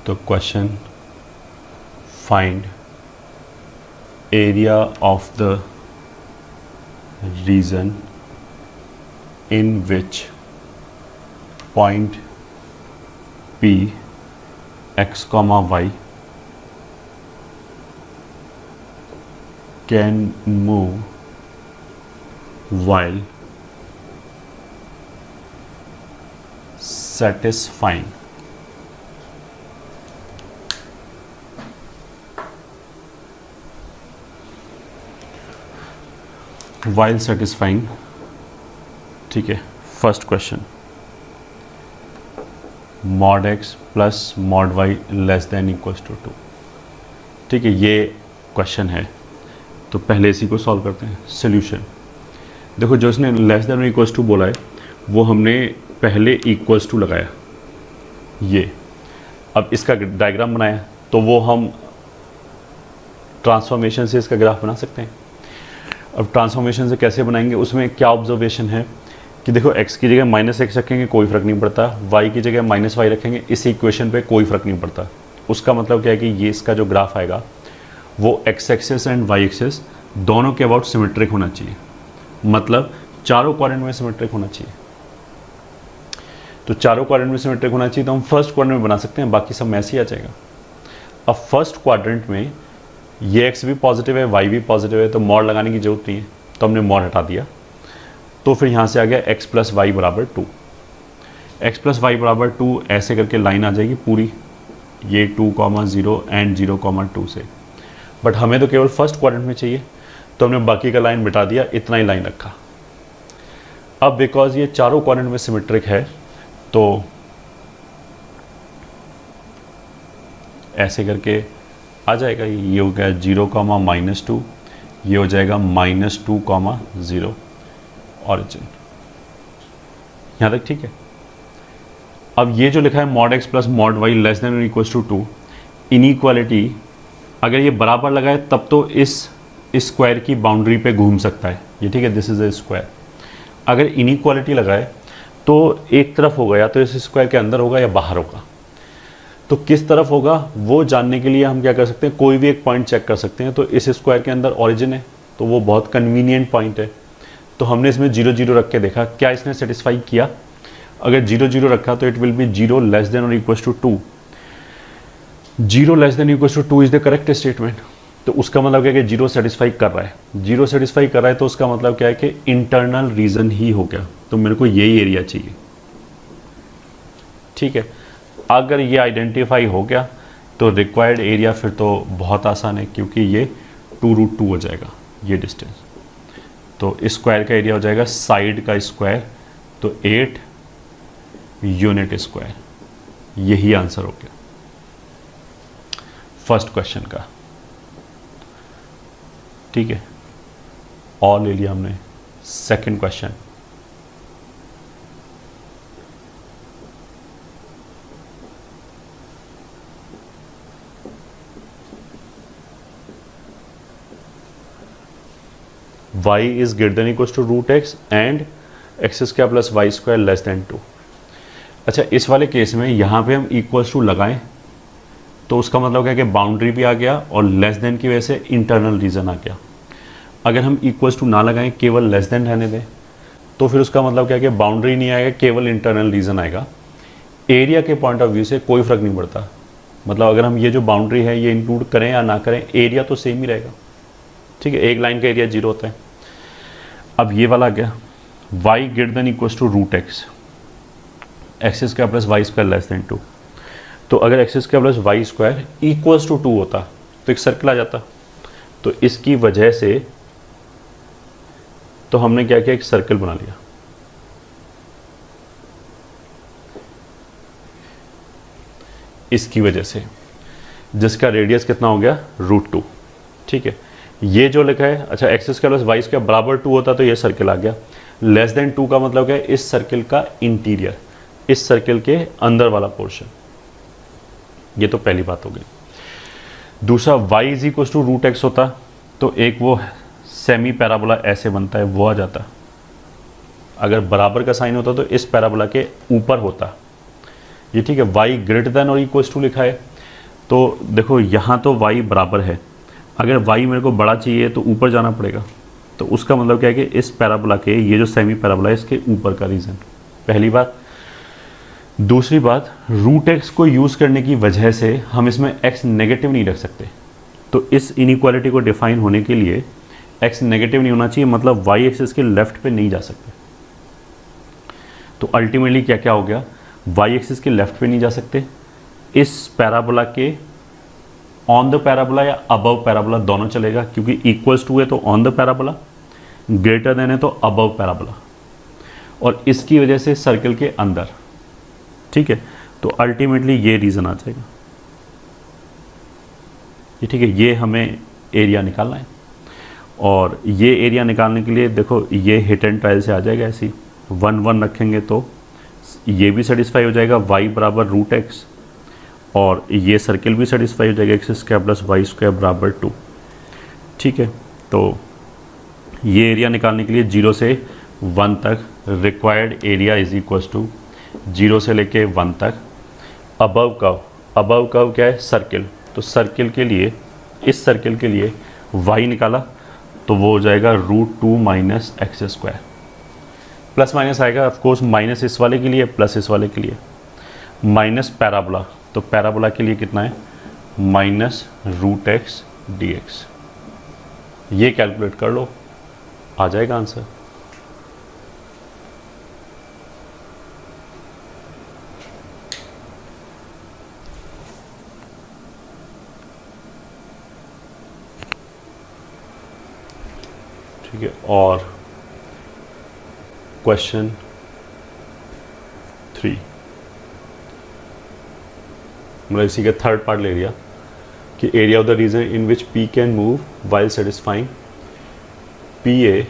तो question find area of the region in which point P x comma y can move while satisfying while satisfying। ठीक है, first question mod x plus mod y less than equals to 2। ठीक है, ये क्वेश्चन है, तो पहले इसी को सॉल्व करते हैं। सोल्यूशन देखो, जो इसने लेस देन इक्वल्स टू बोला है वो हमने पहले इक्वल्स टू लगाया, ये अब इसका डायग्राम बनाया, तो वो हम ट्रांसफॉर्मेशन से इसका ग्राफ बना सकते हैं। अब ट्रांसफॉर्मेशन से कैसे बनाएंगे, उसमें क्या ऑब्जर्वेशन है कि देखो x की जगह -x रखेंगे कोई फ़र्क नहीं पड़ता, y की जगह -y रखेंगे इस इक्वेशन पे कोई फ़र्क नहीं पड़ता। उसका मतलब क्या है कि ये इसका जो ग्राफ आएगा वो x axis and y axis दोनों के अबाउट सिमेट्रिक होना चाहिए, मतलब चारों क्वाड्रेंट में सिमेट्रिक होना चाहिए। तो चारों क्वाड्रेंट में सिमेट्रिक होना चाहिए, तो हम फर्स्ट क्वाड्रेंट में बना सकते हैं, बाकी सब में ऐसे ही आ जाएगा। अब फर्स्ट क्वाड्रेंट में ये x भी पॉजिटिव है, y भी पॉजिटिव है, तो मॉड लगाने की जरूरत नहीं है, तो हमने मॉड हटा दिया। तो फिर यहाँ से आ गया x प्लस वाई बराबर 2, x प्लस वाई बराबर 2, ऐसे करके लाइन आ जाएगी पूरी, ये 2,0 एंड 0,2 से। बट हमें तो केवल फर्स्ट क्वाड्रेंट में चाहिए, तो हमने बाकी का लाइन मिटा दिया, इतना ही लाइन रखा। अब बिकॉज ये चारों क्वाड्रेंट में सिमेट्रिक है, तो ऐसे करके आ जाएगा, ये हो गया 0,-2, ये हो जाएगा -2,0 ऑरिजिन। यहाँ तक ठीक है। अब ये जो लिखा है mod x plus mod y less than equals to 2, inequality अगर ये बराबर लगाए तब तो इस स्क्वायर की बाउंड्री पे घूम सकता है, ये ठीक है, दिस इज अ स्क्वायर। अगर इनइक्वालिटी लगाए तो एक तरफ होगा, या तो इस स्क्वायर के अंदर होगा या बाहर होगा। तो किस तरफ होगा वो जानने के लिए हम क्या कर सकते हैं, कोई भी एक पॉइंट चेक कर सकते हैं। तो इस स्क्वायर के अंदर ओरिजिन है, तो वो बहुत कन्वीनियंट पॉइंट है, तो हमने इसमें 0 0 रख के देखा क्या इसने सेटिस्फाई किया। अगर 0 0 रखा तो it will be 0 less than और equals to 2, zero less than equal to 2 is the correct statement. तो उसका मतलब क्या है कि जीरो सेटिस्फाई कर रहा है, जीरो सेटिस्फाई कर रहा है तो उसका मतलब क्या है कि इंटरनल रीजन ही हो गया, तो मेरे को यही एरिया चाहिए। ठीक है, अगर ये आइडेंटिफाई हो गया तो रिक्वायर्ड एरिया फिर तो बहुत आसान है, क्योंकि ये 2√2 हो जाएगा ये डिस्टेंस। तो स्क्वायर का एरिया हो जाएगा साइड का स्क्वायर, तो 8 यूनिट स्क्वायर। यही आंसर हो गया फर्स्ट क्वेश्चन का। ठीक है, और ले लिया हमने second question. y is greater than equals to root x and x square plus y square less than 2। अच्छा, इस वाले केस में यहाँ पे हम इक्वल्स टू लगाएं तो उसका मतलब क्या है कि बाउंड्री भी आ गया और लेस देन की वजह से इंटरनल रीजन आ गया। अगर हम इक्वल्स टू ना लगाएं, केवल लेस देन रहने दें, तो फिर उसका मतलब क्या है कि बाउंड्री नहीं आएगा, केवल इंटरनल रीजन आएगा। एरिया के पॉइंट ऑफ व्यू से कोई फ़र्क नहीं पड़ता, मतलब अगर हम ये जो बाउंड्री है ये इंक्लूड करें या ना करें, एरिया तो सेम ही रहेगा। ठीक है, एक लाइन का एरिया 0 होता है। अब ये वाला आ गया y greater than equals to root x, x square plus y square less than 2। तो अगर x square plus y square equals to 2 होता तो एक सर्कल आ जाता। तो इसकी वजह से तो हमने क्या किया, एक सर्कल बना लिया। इसकी वजह से जिसका रेडियस कितना हो गया, √2। ठीक है, ये जो लिखा है, अच्छा x square plus y square बराबर 2 होता तो ये सर्कल आ गया। लेस देन 2 का मतलब क्या है, इस सर्कल का इंटीरियर, इस सर्कल के अंदर वाला पोर्शन। ये तो पहली बात हो गई। दूसरा y is equal to root x होता तो एक वो सेमी पैराबोला ऐसे बनता है, वो आ जाता। अगर बराबर का साइन होता तो इस पैराबोला के ऊपर होता ये। ठीक है, y ग्रेटर देन और इक्वल टू लिखा है, तो देखो यहाँ तो y बराबर है, अगर y मेरे को बड़ा चाहिए तो ऊपर जाना पड़ेगा। तो उसका मतलब क्या है कि इस पैराबोला के, ये जो सेमी पैराबोला है इसके ऊपर का रीजन, पहली बात। दूसरी बात, रूट एक्स को यूज़ करने की वजह से हम इसमें x नेगेटिव नहीं रख सकते। तो इस इनइक्वालिटी को डिफाइन होने के लिए x नेगेटिव नहीं होना चाहिए, मतलब y एक्सिस के लेफ्ट पे नहीं जा सकते। तो अल्टीमेटली क्या क्या हो गया, y एक्सिस के लेफ्ट पे नहीं जा सकते, इस पैराबोला के ऑन द पैराबोला या अबव पैराबोला दोनों चलेगा, क्योंकि इक्वल्स टू है तो on the parabola, greater than है तो अबव पैराबोला, और इसकी वजह से सर्कल के अंदर। ठीक है, तो अल्टीमेटली ये रीज़न आ जाएगा। ये ठीक है, ये हमें एरिया निकालना है, और ये एरिया निकालने के लिए देखो ये हिट एंड ट्रायल से आ जाएगा। ऐसी 1 1 रखेंगे तो ये भी सेटिस्फाई हो जाएगा, y बराबर रूट एक्स, और ये सर्कल भी सेटिस्फाई हो जाएगा, x square plus y square बराबर 2। ठीक है, तो ये एरिया निकालने के लिए 0 से 1 तक required area is equal to 0 से लेके 1 तक अबव कर्व। अबव कर्व क्या है, सर्कल। तो सर्कल के लिए, इस सर्कल के लिए y निकाला तो वो हो जाएगा √2 minus x square. Plus minus आएगा ऑफकोर्स, माइनस इस वाले के लिए, प्लस इस वाले के लिए, माइनस पैराबोला। तो पैराबोला के लिए कितना है, माइनस √x dx। ये कैलकुलेट कर लो, आ जाएगा आंसर। ठीक है, और क्वेश्चन 3, मतलब इसी का थर्ड पार्ट ले लिया कि area of the region in which P can move while satisfying PA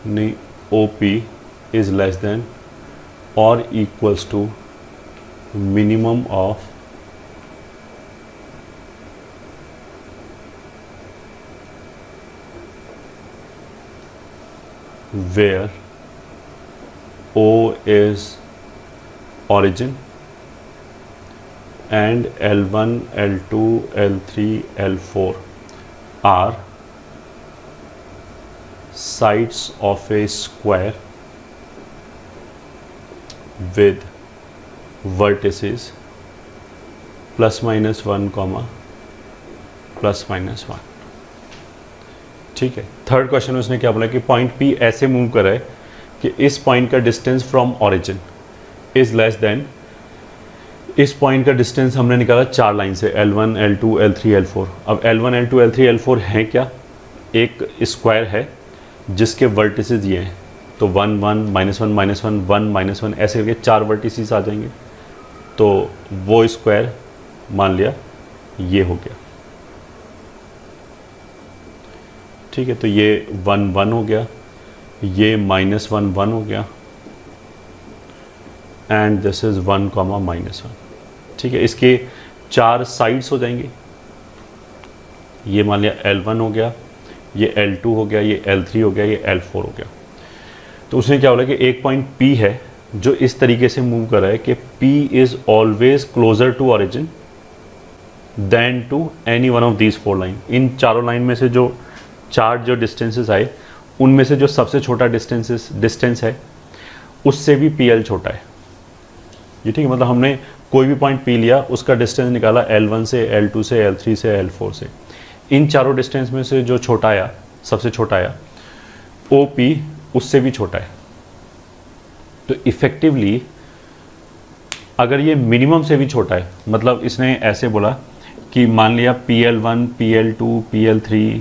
नहीं, OP इज लेस देन और equals to minimum of where O is origin and L1, L2, L3, L4 are sides of a square with vertices +-1, +-1। ठीक है। थर्ड क्वेश्चन में उसने क्या बोला कि पॉइंट P ऐसे मूव कर रहा है कि इस पॉइंट का distance from origin is less then, इस पॉइंट का डिस्टेंस हमने निकाला 4 लाइन से L1, L2, L3, L4। अब L1, L2, L3, L4 हैं क्या? एक स्क्वायर है जिसके वर्टिसेस ये हैं, तो 1, 1, -1, -1, 1, -1 ऐसे करके 4 वर्टिसेस आ जाएंगे। तो वो स्क्वायर मान लिया ये हो गया। ठीक है, तो ये 1, 1 हो गया, ये -1, 1 हो गया, एंड दिस इज 1, -1। ठीक है, इसके 4 साइड्स हो जाएंगे। ये मान लिया L1 हो गया, ये L2 हो गया, ये L3 हो गया, ये L4 हो गया। तो उसने क्या बोला कि एक पॉइंट P है जो इस तरीके से मूव कर रहा है कि P is always closer to origin than to any one of these 4 line. इन चारों लाइन में से जो 4 जो डिस्टेंसेस आए उनमें से जो सबसे छोटा डिस्टेंस है उससे भी PL छोटा है। ये ठीक है, मतलब हमने कोई भी पॉइंट P लिया, उसका डिस्टेंस निकाला L1 से, L2 से, L3 से, L4 से। इन चारों डिस्टेंस में से जो छोटा आया, सबसे छोटा आया, OP उससे भी छोटा है। तो इफेक्टिवली अगर ये मिनिमम से भी छोटा है, मतलब इसने ऐसे बोला कि मान लिया PL1, PL2, PL3,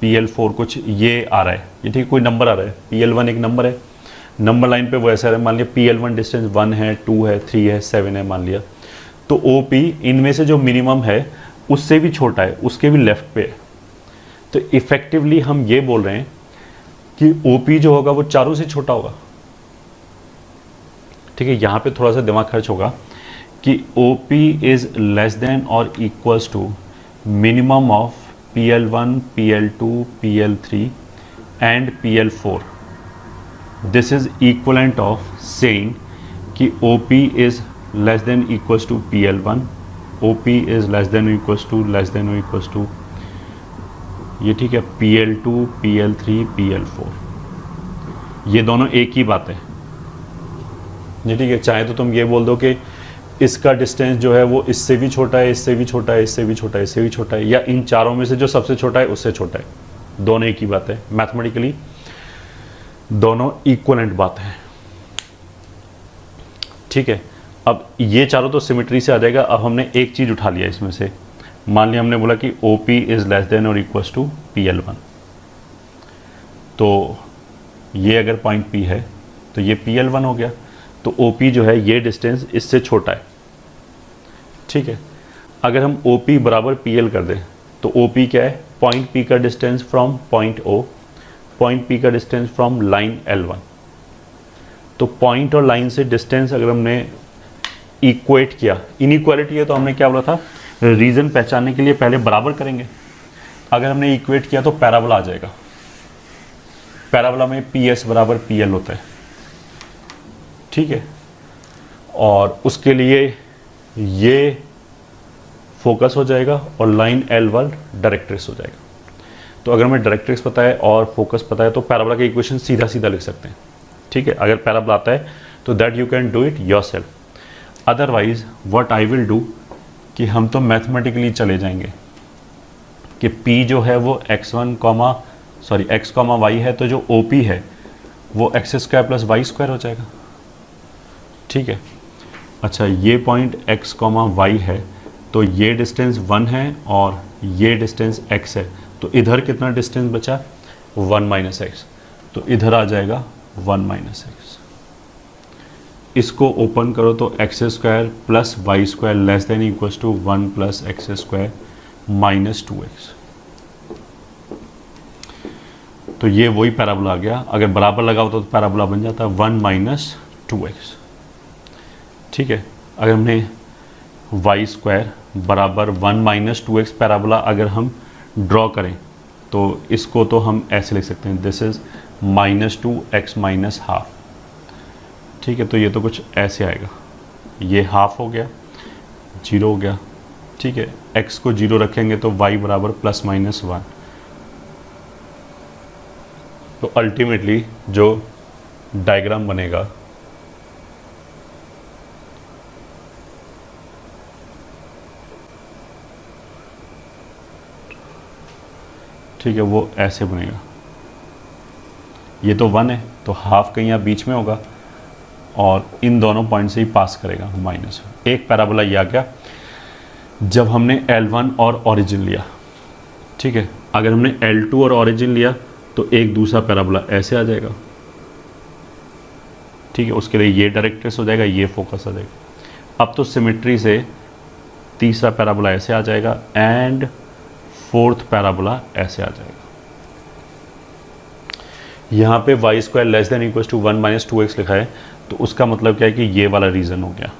PL4 कुछ ये आ रहा है, ये ठीक कोई नंबर आ रहा है, PL1 एक नंबर है, नंबर लाइन पे वो ऐसा है, मान लिया PL1 डिस्टेंस 1 है, 2 है, 3 है, 7 है मान लिया, तो OP इनमें से जो मिनिमम है उससे भी छोटा है, उसके भी लेफ्ट पे है। तो इफेक्टिवली हम ये बोल रहे हैं कि OP जो होगा वो चारों से छोटा होगा। ठीक है, यहाँ पे थोड़ा सा दिमाग खर्च होगा कि OP इज लेस देन और equals to minimum of PL1, PL2, PL3 and PL4। This is equivalent of saying कि OP is less than equals to PL1, OP is less than equals to ये ठीक है PL2, PL3, PL4। ये दोनों एक ही बात है। ये ठीक है, चाहे तो तुम ये बोल दो कि इसका डिस्टेंस जो है वो इससे भी छोटा है, इससे भी छोटा है, इससे भी छोटा है, इससे भी छोटा है, या इन चारों में से जो सबसे छोटा है उससे छोटा है। दोनों एक ही बात है, मैथमेटिकली दोनों इक्वलेंट बात है। ठीक है, अब ये चारों तो सिमेट्री से आ जाएगा। अब हमने एक चीज़ उठा लिया इसमें से, मान लिया हमने बोला कि OP इज लेस देन और इक्वल्स टू PL1। तो ये अगर पॉइंट P है तो ये PL1 हो गया, तो OP जो है ये डिस्टेंस इससे छोटा है। ठीक है, अगर हम OP बराबर PL कर दें तो OP क्या है? पॉइंट P का distance from point O, point P का डिस्टेंस फ्रॉम लाइन L1। तो पॉइंट और लाइन से डिस्टेंस अगर हमने इक्वेट किया, इनइक्वालिटी है तो हमने क्या बोला था, रीजन पहचानने के लिए पहले बराबर करेंगे। अगर हमने इक्वेट किया तो पैराबोला आ जाएगा। पैराबोला में PS बराबर PL होता है। ठीक है, और उसके लिए ये फोकस हो जाएगा और लाइन L1 डायरेक्ट्रिक्स हो जाएगा। तो अगर हमें डायरेक्ट्रिक्स पता है और फोकस पता है तो पैराबोला की इक्वेशन सीधा सीधा लिख सकते हैं। ठीक है, अगर पैराबोला आता है तो that you can do it yourself. Otherwise what I will do कि हम तो मैथमेटिकली चले जाएंगे कि P जो है वो x, y है, तो जो OP है वो x² + y² हो जाएगा। ठीक है, अच्छा ये पॉइंट x, y है, तो ये डिस्टेंस 1 है और ये डिस्टेंस x है, तो इधर कितना डिस्टेंस बचा? 1 - x, तो इधर आ जाएगा 1 - x। इसको ओपन करो तो x² + y² less than equals to 1 + x² - 2x। तो ये वही पैराबोला आ गया। अगर बराबर लगाओ तो पैराबोला बन जाता है 1 - 2x। ठीक है, अगर हमने y² बराबर 1 - 2x पैराबोला अगर हम ड्रॉ करें तो इसको तो हम ऐसे लिख सकते हैं, दिस इज -2x - ½ ठीक है, तो ये तो कुछ ऐसे आएगा, ये हाफ हो गया, 0 हो गया। ठीक है, x को 0 रखेंगे तो y बराबर +- 1, तो अल्टीमेटली जो डायग्राम बनेगा ठीक है, वो ऐसे बनेगा। ये तो 1 है तो हाफ कहीं यहाँ बीच में होगा और इन दोनों पॉइंट से ही पास करेगा माइनस। एक पैराबोला ये आ गया जब हमने L1 और ओरिजिन लिया। ठीक है, अगर हमने L2 और ओरिजिन लिया तो एक दूसरा पैराबोला ऐसे आ जाएगा। ठीक है, उसके लिए ये डायरेक्ट्रिक्स हो जाएगा, ये फोकस आ जाएगा। अब तो सिमेट्री से तीसरा पैराबोला ऐसे आ जाएगा एंड फोर्थ पैराबोला ऐसे आ जाएगा। यहाँ पे y square less than equal to 1 minus 2x लिखा है, तो उसका मतलब क्या है कि ये वाला रीजन हो गया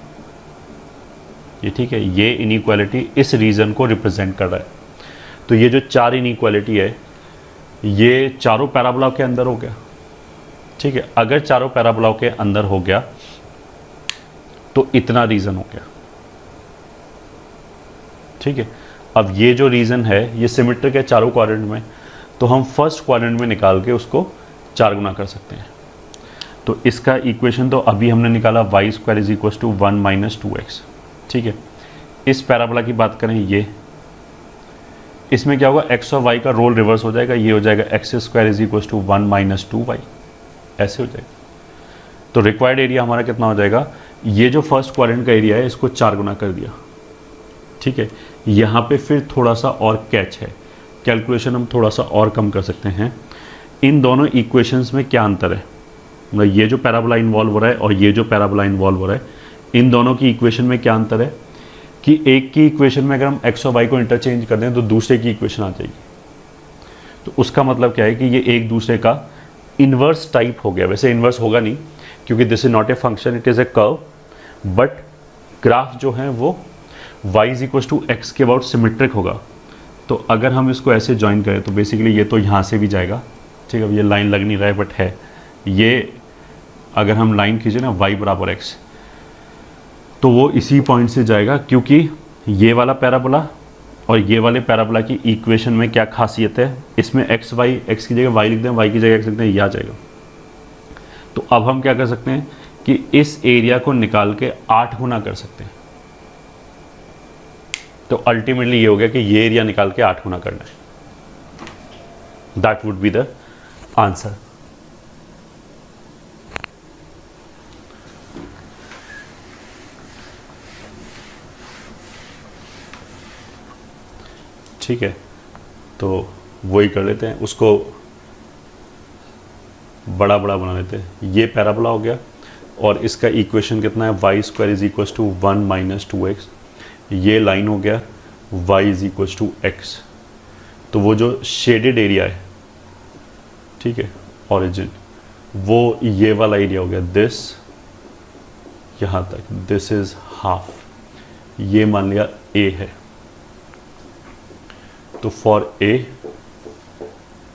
ये। ठीक है, ये इनइक्वालिटी इस रीजन को रिप्रेजेंट कर रहा है। तो ये जो 4 इनइक्वालिटी है ये चारों पैराबोला के अंदर हो गया। ठीक है, अगर चारों पैराबोला के अंदर हो गया तो इतना रीजन हो गया। ठीक है, अब ये जो रीजन है ये सिमेट्रिक है चारों क्वाड्रेंट में, तो हम फर्स्ट क्वाड्रेंट में निकाल के उसको 4 गुना कर सकते हैं। तो इसका इक्वेशन तो अभी हमने निकाला y square is equal to 1 minus 2x। ठीक है, इस पैराबोला की बात करें ये, इसमें क्या होगा, x और y का रोल रिवर्स हो जाएगा, ये हो जाएगा x square is equal to 1 minus 2y, ऐसे हो जाएगा। तो रिक्वायर्ड एरिया हमारा कितना हो जाएगा, ये जो फर्स्ट क्वाड्रेंट का एरिया है इसको 4 गुना कर दिया। ठीक है, यहाँ पे फिर थोड़ा सा और कैच है, कैलकुलेशन हम थोड़ा सा और कम कर सकते हैं। इन दोनों इक्वेशंस में क्या अंतर है, मतलब ये जो पैराबोला इन्वॉल्व हो रहा है और ये जो पैराबोला इन्वॉल्व हो रहा है, इन दोनों की इक्वेशन में क्या अंतर है कि एक की इक्वेशन में अगर हम x और y को इंटरचेंज कर दें तो दूसरे की इक्वेशन आ जाएगी। तो उसका मतलब क्या है कि ये एक दूसरे का इन्वर्स टाइप हो गया। वैसे इन्वर्स होगा नहीं क्योंकि this is not a function, it is a curve, but graph जो है वो y is equal to x के अबाउट सिमेट्रिक होगा। तो अगर हम इसको ऐसे ज्वाइन करें तो बेसिकली ये तो यहाँ से भी जाएगा। ठीक है, अब ये लाइन लग नहीं रहा है बट है, ये अगर हम लाइन खींचे ना y बराबर x तो वो इसी पॉइंट से जाएगा, क्योंकि ये वाला पैराबोला और ये वाले पैराबोला की इक्वेशन में क्या खासियत है, इसमें x y, x की जगह y लिख दें, y की जगह x लिख दें, ये आ जाएगा। तो अब हम क्या कर सकते हैं कि इस एरिया को निकाल के 8 गुना कर सकते हैं। तो अल्टीमेटली ये हो गया कि ये एरिया निकाल के 8 गुना करना है। That would be the answer. ठीक है, तो वही कर लेते हैं, उसको बड़ा बड़ा बना लेते हैं। ये पैराबोला हो गया और इसका इक्वेशन कितना है, y square is equal to 1 minus 2x। ये लाइन हो गया y is equal to x। तो वो जो शेडेड एरिया है, ठीक है, ओरिजिन, वो ये वाला एरिया हो गया, दिस यहाँ तक, दिस इज हाफ, ये मान लिया a है। तो for a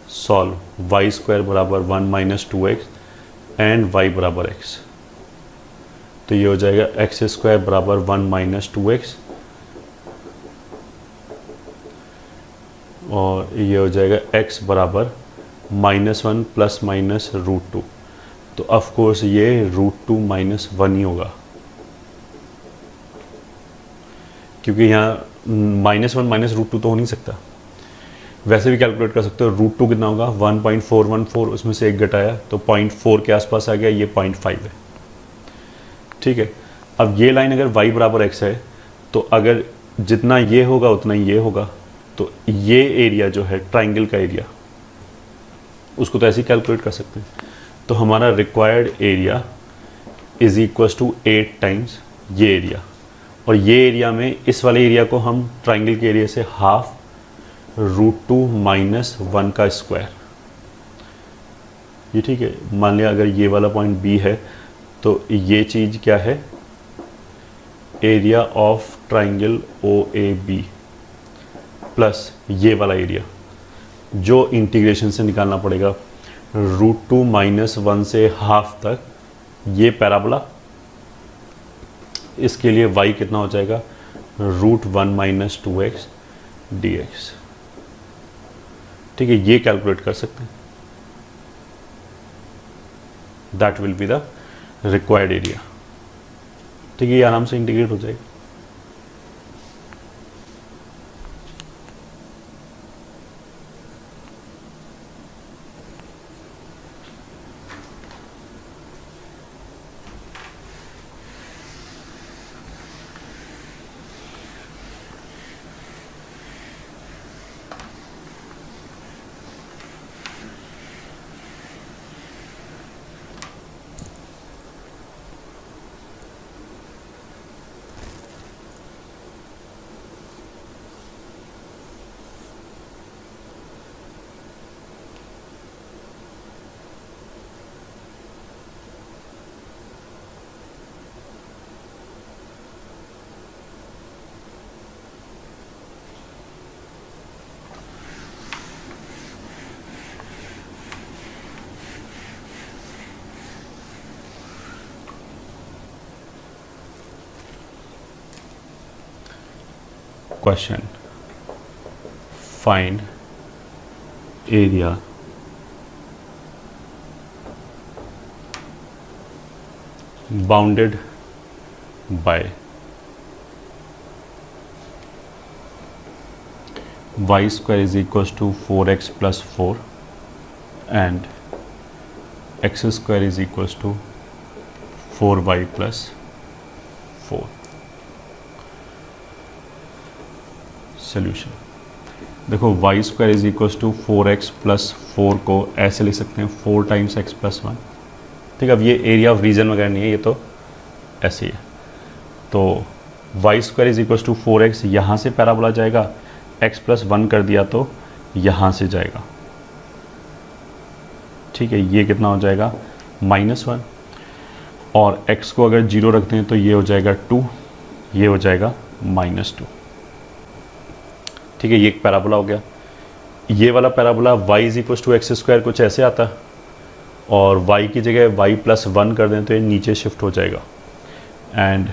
solve y square बराबर 1 माइनस 2x एंड y बराबर x। तो ये हो जाएगा एक्स स्क्वायर बराबर 1 माइनस 2x और ये हो जाएगा x बराबर -1 प्लस माइनस √2। तो ऑफ कोर्स ये √2 माइनस 1 ही होगा, क्योंकि यहाँ -1 माइनस √2 तो हो नहीं सकता। वैसे भी कैलकुलेट कर सकते हो, √2 कितना होगा, 1.414, उसमें से 1 घटाया तो 0.4 के आसपास आ गया, ये 0.5 है। ठीक है, अब ये लाइन अगर y बराबर x है तो अगर जितना ये होगा उतना ही ये होगा। तो ये एरिया जो है ट्राइंगल का एरिया, उसको तो ऐसे ही कैलकुलेट कर सकते हैं। तो हमारा required area is equal to 8 times ये एरिया, और ये एरिया में इस वाले एरिया को हम ट्राइंगल के एरिया से हाफ √2 माइनस 1 का स्क्वायर। ये ठीक है, मान लिया अगर ये वाला पॉइंट B है तो ये चीज़ क्या है, area of triangle OAB plus ये वाला एरिया जो इंटीग्रेशन से निकालना पड़ेगा, √2 माइनस 1 से हाफ तक ये पैराबोला। इसके लिए y कितना हो जाएगा, √1 माइनस 2x dx। ठीक है, ये कैलकुलेट कर सकते हैं। That will be the required area. ठीक है, ये आराम से इंटीग्रेट हो जाएगा। Question: find area bounded by y square is equals to 4x plus 4 and x square is equals to 4y plus 4। Solution देखो, y square is equals to 4x plus 4 को ऐसे लिख सकते हैं 4 टाइम्स x प्लस 1। ठीक है, अब ये एरिया ऑफ रीजन वगैरह नहीं है, ये तो ऐसे ही है। तो y square is equals to 4x, यहाँ से पैराबोला जाएगा, x प्लस 1 कर दिया तो यहाँ से जाएगा। ठीक है, ये कितना हो जाएगा -1, और x को अगर 0 रखते हैं तो ये हो जाएगा 2, ये हो जाएगा -2। ठीक है, ये एक पैराबोला हो गया। ये वाला parabola y is equal to x square कुछ ऐसे आता है, और y की जगह y प्लस 1 कर दें तो ये नीचे शिफ्ट हो जाएगा, एंड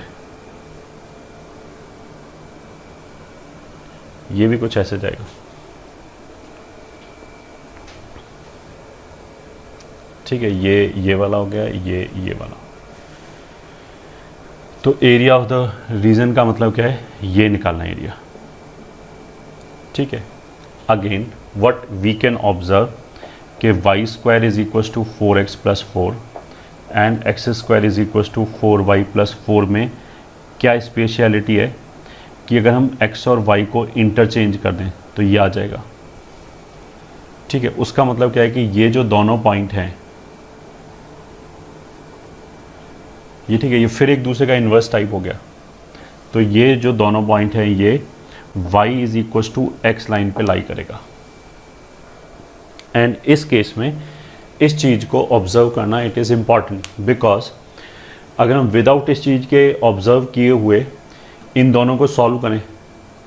ये भी कुछ ऐसे जाएगा। ठीक है, ये वाला हो गया, ये वाला। तो एरिया ऑफ द रीजन का मतलब क्या है, ये निकालना एरिया। ठीक है, again what we can observe कि y square is equals to 4x plus 4 and x square is equals to 4y plus 4 में क्या स्पेशलिटी है कि अगर हम x और y को इंटरचेंज कर दें तो ये आ जाएगा। ठीक है, उसका मतलब क्या है कि ये जो दोनों पॉइंट हैं ये, ठीक है, ये फिर एक दूसरे का इन्वर्स टाइप हो गया। तो ये जो दोनों पॉइंट हैं ये y is equals to x line पे लाई करेगा, एंड इस केस में इस चीज़ को ऑब्जर्व करना इट इज़ इम्पॉर्टेंट, बिकॉज अगर हम विदाउट इस चीज़ के ऑब्जर्व किए हुए इन दोनों को सॉल्व करें,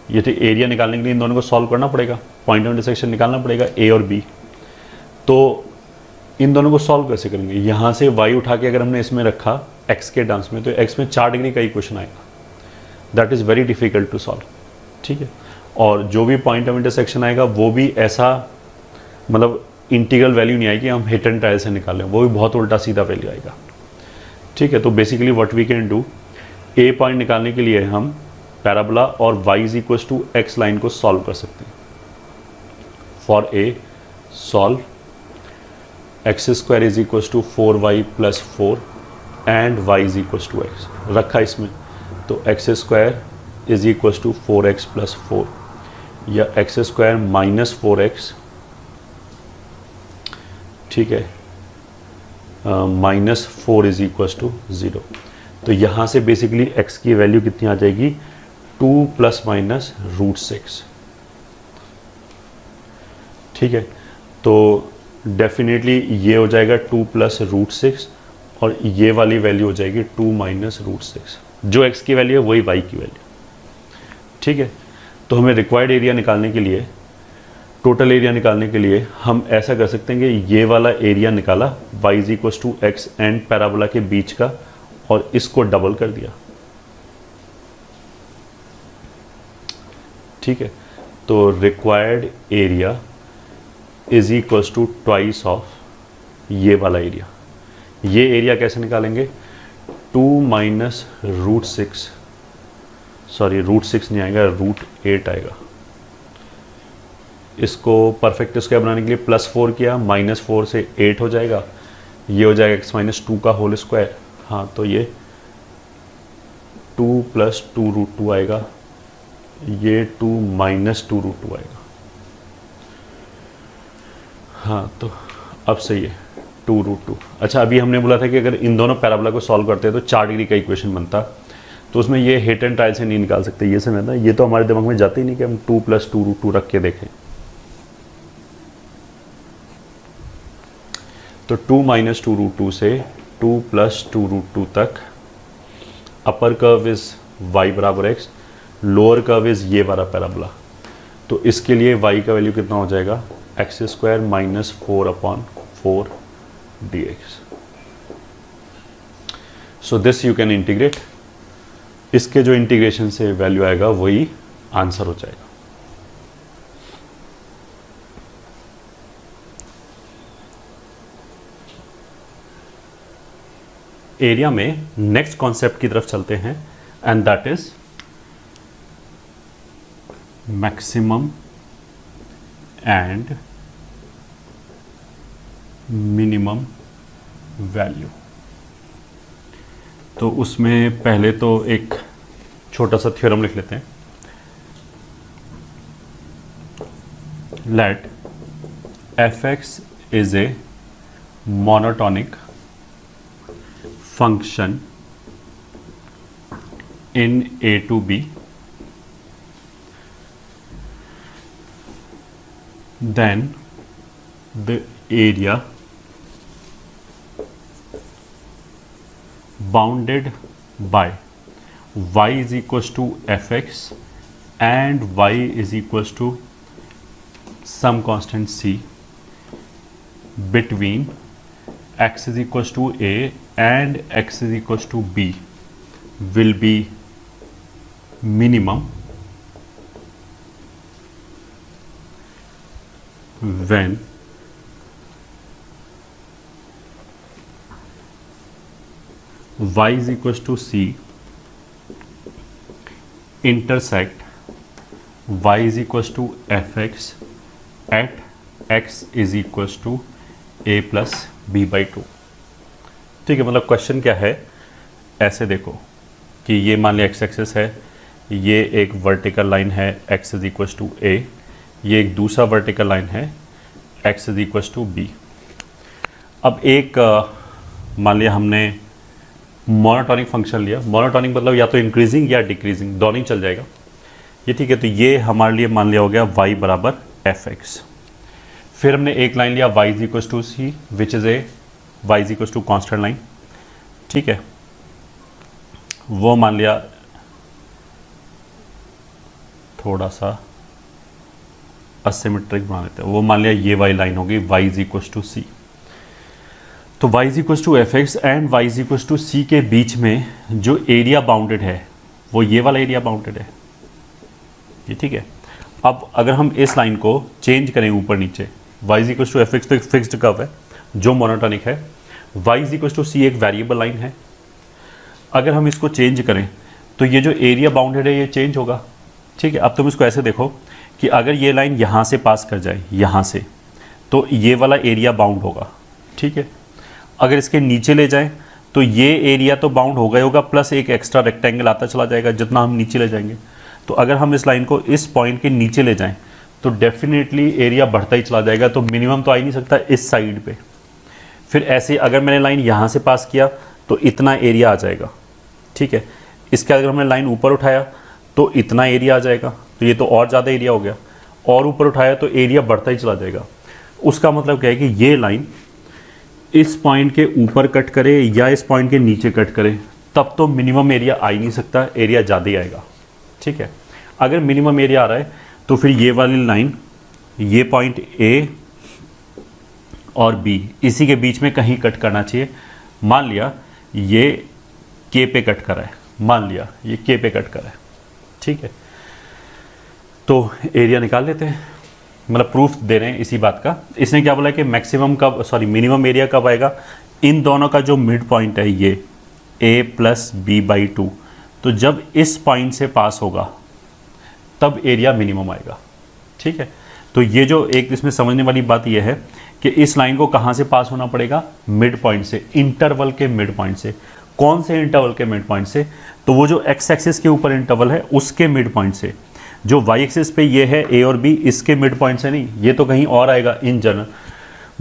ये तो एरिया निकालने के लिए इन दोनों को सॉल्व करना पड़ेगा, पॉइंट ऑफ इंटरसेक्शन निकालना पड़ेगा a और b। तो इन दोनों को सॉल्व कैसे करेंगे, यहाँ से y उठा के अगर हमने इसमें रखा x के टर्म्स में तो x में 4 डिग्री का इक्वेशन आएगा, that is very difficult to solve. ठीक है, और जो भी पॉइंट ऑफ इंटरसेक्शन आएगा वो भी ऐसा मतलब इंटीग्रल वैल्यू नहीं आएगी हम हिट एंड ट्रायल से निकालें, वो भी बहुत उल्टा सीधा वैल्यू आएगा। ठीक है, तो basically what we can do, a point निकालने के लिए हम पैराबोला और y is equal to x line को सॉल्व कर सकते हैं। For a solve x square is equal to 4y plus 4 and y is equal to x रखा इसमें, तो x square is equal to 4x plus 4 या एक्स स्क्वायर माइनस 4x। ठीक है, -4 इज इक्वल टू 0। तो यहाँ से बेसिकली x की वैल्यू कितनी आ जाएगी, 2 प्लस माइनस √6। ठीक है, तो डेफिनेटली ये हो जाएगा 2 प्लस √6 और ये वाली वैल्यू हो जाएगी 2 माइनस √6। जो x की वैल्यू है वही y की वैल्यू। ठीक है, तो हमें रिक्वायर्ड एरिया निकालने के लिए, टोटल एरिया निकालने के लिए हम ऐसा कर सकते हैं कि ये वाला एरिया निकाला y is equal to x and parabola के बीच का, और इसको डबल कर दिया। ठीक है, तो required area is equal to twice of ये वाला एरिया। ये एरिया कैसे निकालेंगे, 2 माइनस √6, सॉरी √6 नहीं आएगा, √8 आएगा। इसको परफेक्ट स्क्वायर बनाने के लिए +4 किया, -4 से 8 हो जाएगा, ये हो जाएगा x-2 का होल स्क्वायर। हाँ, तो ये 2 + 2√2 आएगा, ये 2 - 2√2 आएगा। हाँ, तो अब सही है 2√2। अच्छा, अभी हमने बोला था कि अगर इन दोनों पैराबोला को सॉल्व करते हैं तो 4 डिग्री का इक्वेशन बनता, तो उसमें ये हिट एंड ट्रायल से नहीं निकाल सकते, ये समझना, ये तो हमारे दिमाग में जाते ही नहीं कि हम 2 + 2√2 रख के देखें। तो 2 - 2√2 से 2 + 2√2 तक upper curve is y = x, lower curve is ये वाला पैराबोला। तो इसके लिए y का वैल्यू कितना हो जाएगा, x² - 4/4 dx। So this you can integrate, इसके जो इंटीग्रेशन से वैल्यू आएगा वही आंसर हो जाएगा। एरिया में नेक्स्ट कॉन्सेप्ट की तरफ चलते हैं, and that is maximum and minimum value. तो उसमें पहले तो एक छोटा सा थ्योरम लिख लेते हैं। Let f(x) is a monotonic function in A to B, then the area bounded by y is equals to f(x) and y is equals to some constant c between x is equals to a and x is equals to b will be minimum when y is equals to c intersect y is equals to fx at x is equals to a plus b/2। ठीक है, मतलब क्वेश्चन क्या है, ऐसे देखो कि ये मान लिया x एक्सिस है, ये एक वर्टिकल लाइन है x is equals to a, ये एक दूसरा वर्टिकल लाइन है x is equals to b। अब एक मान लिया हमने मोनोटोनिक फंक्शन लिया, मोनोटोनिक मतलब या तो इंक्रीजिंग या डिक्रीजिंग, दोनों ही चल जाएगा ये, ठीक है। तो ये हमारे लिए मान लिया हो गया y बराबर fx। फिर हमने एक लाइन लिया y is equals to c which is a y is equals to constant line, ठीक है। वो मान लिया थोड़ा सा असिमेट्रिक बना लेते हैं, वो मान लिया ये वाली लाइन होगी y is equals to c। तो y is equals to fx and y is equals to c के बीच में जो एरिया बाउंडेड है वो ये वाला एरिया बाउंडेड है, ये ठीक है। अब अगर हम इस लाइन को चेंज करें ऊपर नीचे, y is equals to fx तो एक फिक्स्ड कर्व है जो मोनोटोनिक है, y is equals to c एक वेरिएबल लाइन है। अगर हम इसको चेंज करें तो ये जो एरिया बाउंडेड है ये चेंज होगा, ठीक है। अब तुम इसको ऐसे देखो कि अगर ये लाइन यहाँ से पास कर जाए यहाँ से, तो ये वाला एरिया बाउंड होगा, ठीक है। अगर इसके नीचे ले जाएं तो ये एरिया तो बाउंड होगा ही होगा, प्लस एक एक्स्ट्रा रेक्टेंगल आता चला जाएगा जितना हम नीचे ले जाएंगे। तो अगर हम इस लाइन को इस पॉइंट के नीचे ले जाएं तो डेफिनेटली एरिया बढ़ता ही चला जाएगा, तो मिनिमम तो आ ही नहीं सकता इस साइड पे। फिर ऐसे अगर मैंने लाइन यहाँ से पास किया तो इतना एरिया आ जाएगा, ठीक है। इसके अगर हमने लाइन ऊपर उठाया तो इतना एरिया आ जाएगा, तो ये तो और ज़्यादा एरिया हो गया, और ऊपर उठाया तो एरिया बढ़ता ही चला जाएगा। उसका मतलब क्या है कि ये लाइन इस पॉइंट के ऊपर कट करे या इस पॉइंट के नीचे कट करे, तब तो मिनिमम एरिया आ ही नहीं सकता, एरिया ज़्यादा ही आएगा, ठीक है। अगर मिनिमम एरिया आ रहा है तो फिर ये वाली लाइन, ये पॉइंट ए और बी, इसी के बीच में कहीं कट करना चाहिए। मान लिया ये के पे कट कर रहा है, मान लिया ये के पे कट कर रहा है, ठीक है। तो एरिया निकाल लेते हैं, मतलब प्रूफ दे रहे हैं इसी बात का। इसने क्या बोला कि मैक्सिमम कब, सॉरी मिनिमम एरिया कब आएगा, इन दोनों का जो मिड पॉइंट है ये a plus B by two, तो जब इस पॉइंट से पास होगा तब एरिया मिनिमम आएगा। ठीक है, तो ये जो एक इसमें समझने वाली बात ये है कि इस लाइन को कहाँ से पास होना पड़ेगा, मिड पॉइंट से, इंटरवल के मिड पॉइंट से। कौन से इंटरवल के मिड पॉइंट से, तो वो जो एक्स एक्सिस के ऊपर इंटरवल है उसके मिड पॉइंट से। जो वाई एक्सिस पे ये है ए और बी, इसके मिड पॉइंट से नहीं, ये तो कहीं और आएगा इन जनरल।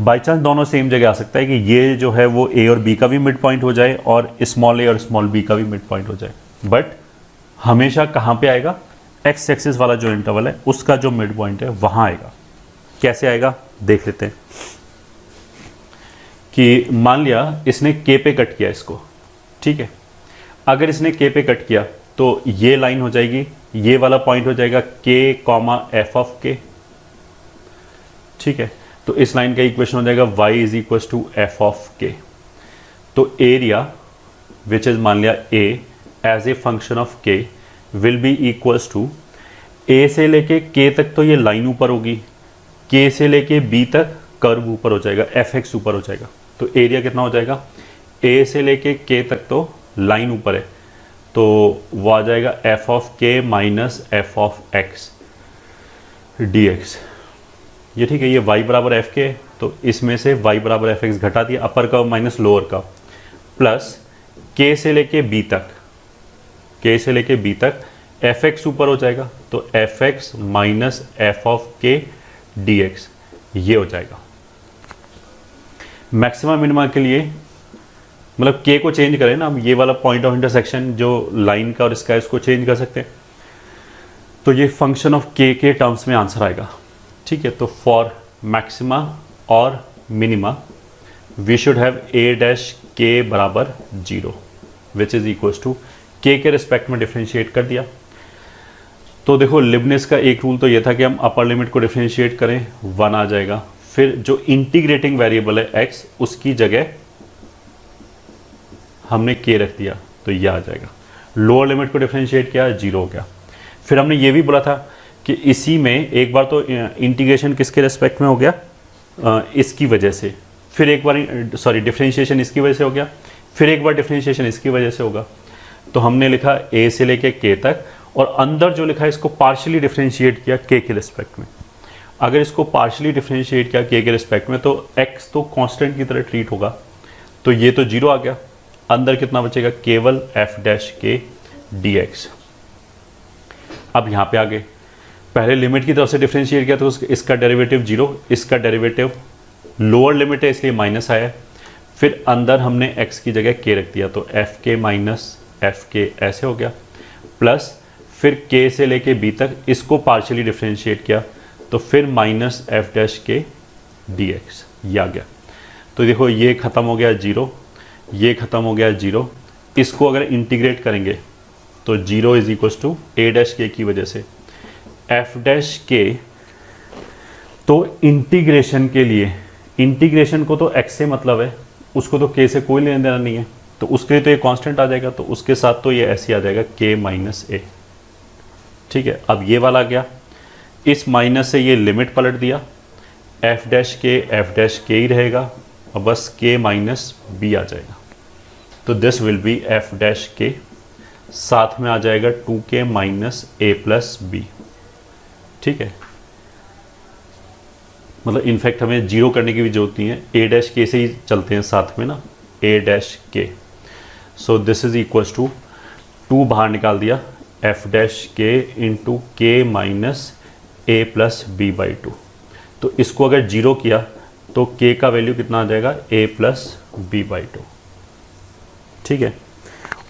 बाई चांस दोनों सेम जगह आ सकता है कि ये जो है वो ए और बी का भी मिड पॉइंट हो जाए और स्मॉल ए और स्मॉल बी का भी मिड पॉइंट हो जाए, बट हमेशा कहाँ पे आएगा, एक्स एक्सिस वाला जो इंटरवल है उसका जो मिड पॉइंट है वहाँ आएगा। कैसे आएगा देख लेते हैं कि मान लिया इसने के पे कट किया इसको। ठीक है, अगर इसने के पे कट किया तो ये लाइन हो जाएगी, ये वाला पॉइंट हो जाएगा के कॉमा एफ ऑफ के। ठीक है, तो इस लाइन का इक्वेशन हो जाएगा y is equal to F of K. तो एरिया विच इज मान लिया a as a function of k will be equals to a से लेके k तक तो ये लाइन ऊपर होगी, k से लेके b तक कर्व ऊपर हो जाएगा, fx ऊपर हो जाएगा। तो एरिया कितना हो जाएगा, a से लेके k तक तो लाइन ऊपर है तो वो आ जाएगा एफ ऑफ के minus F of x D x. ये ठीक है, ये y बराबर एफ के, तो इसमें से y बराबर एफ एक्स घटा दिया, upper curve minus lower curve, plus k से लेके b तक, k से लेके b तक एफ एक्स ऊपर हो जाएगा तो F x minus F of के डी एक्स, ये हो जाएगा। मैक्सिमम मिनिमा के लिए मतलब k को चेंज करें ना, हम ये वाला पॉइंट ऑफ इंटरसेक्शन जो लाइन का और इसका है इसको चेंज कर सकते हैं, तो ये फंक्शन ऑफ k के टर्म्स में आंसर आएगा। ठीक है, तो फॉर मैक्सिमा और minima we should have a dash k बराबर 0 which is equals to k के रिस्पेक्ट में डिफ्रेंशिएट कर दिया। तो देखो लिबनिज का एक रूल तो ये था कि हम अपर लिमिट को डिफ्रेंशिएट करें 1 आ जाएगा, फिर जो इंटीग्रेटिंग वेरिएबल है x उसकी जगह हमने k रख दिया तो ये आ जाएगा। लोअर लिमिट को डिफ्रेंशिएट किया 0 हो गया। फिर हमने ये भी बोला था कि इसी में एक बार तो इंटीग्रेशन किसके रेस्पेक्ट में हो गया, इसकी वजह से, फिर एक बार सॉरी डिफ्रेंशिएशन इसकी वजह से हो गया, फिर एक बार डिफ्रेंशिएशन इसकी वजह से होगा। तो हमने लिखा a से लेके k तक और अंदर जो लिखा है इसको पार्शियली डिफ्रेंशिएट किया k के रिस्पेक्ट में। अगर इसको पार्शियली डिफ्रेंशिएट किया k के रिस्पेक्ट में तो x तो कांस्टेंट की तरह ट्रीट होगा, तो ये तो 0 आ गया, अंदर कितना बचेगा केवल f डैश के dx। अब यहाँ पे आगे पहले लिमिट की तरफ से डिफ्रेंशिएट किया तो इसका डेरिवेटिव 0, इसका डेरिवेटिव लोअर लिमिट है इसलिए माइनस आया, फिर अंदर हमने x की जगह k रख दिया तो एफ के माइनस एफ के ऐसे हो गया, प्लस फिर k से लेके b तक इसको पार्शियली डिफ्रेंशिएट किया तो फिर माइनस एफ डैश के dx, ये आ गया। तो देखो ये ख़त्म हो गया 0, ये ख़त्म हो गया 0, इसको अगर इंटीग्रेट करेंगे तो 0 is equals to a dash K की वजह से f डैश के। तो इंटीग्रेशन के लिए, इंटीग्रेशन को तो x से मतलब है, उसको तो k से कोई लेना देना नहीं है, तो उसके लिए तो ये कांस्टेंट आ जाएगा, तो उसके साथ तो ये ऐसे आ जाएगा k माइनस a। ठीक है, अब ये वाला गया, इस माइनस से ये लिमिट पलट दिया, f डैश के ही रहेगा और बस k माइनस b आ जाएगा। तो this will be f dash के, साथ में आ जाएगा 2k minus a plus b। ठीक है, मतलब इनफैक्ट हमें 0 करने की भी जरूरत नहीं है, a डैश के से ही चलते हैं साथ में ना, a dash K. So this is equals to 2 बाहर निकाल दिया, f dash K into K minus a plus b by 2। तो इसको अगर 0 किया तो k का वैल्यू कितना आ जाएगा, a प्लस b बाई 2। ठीक है,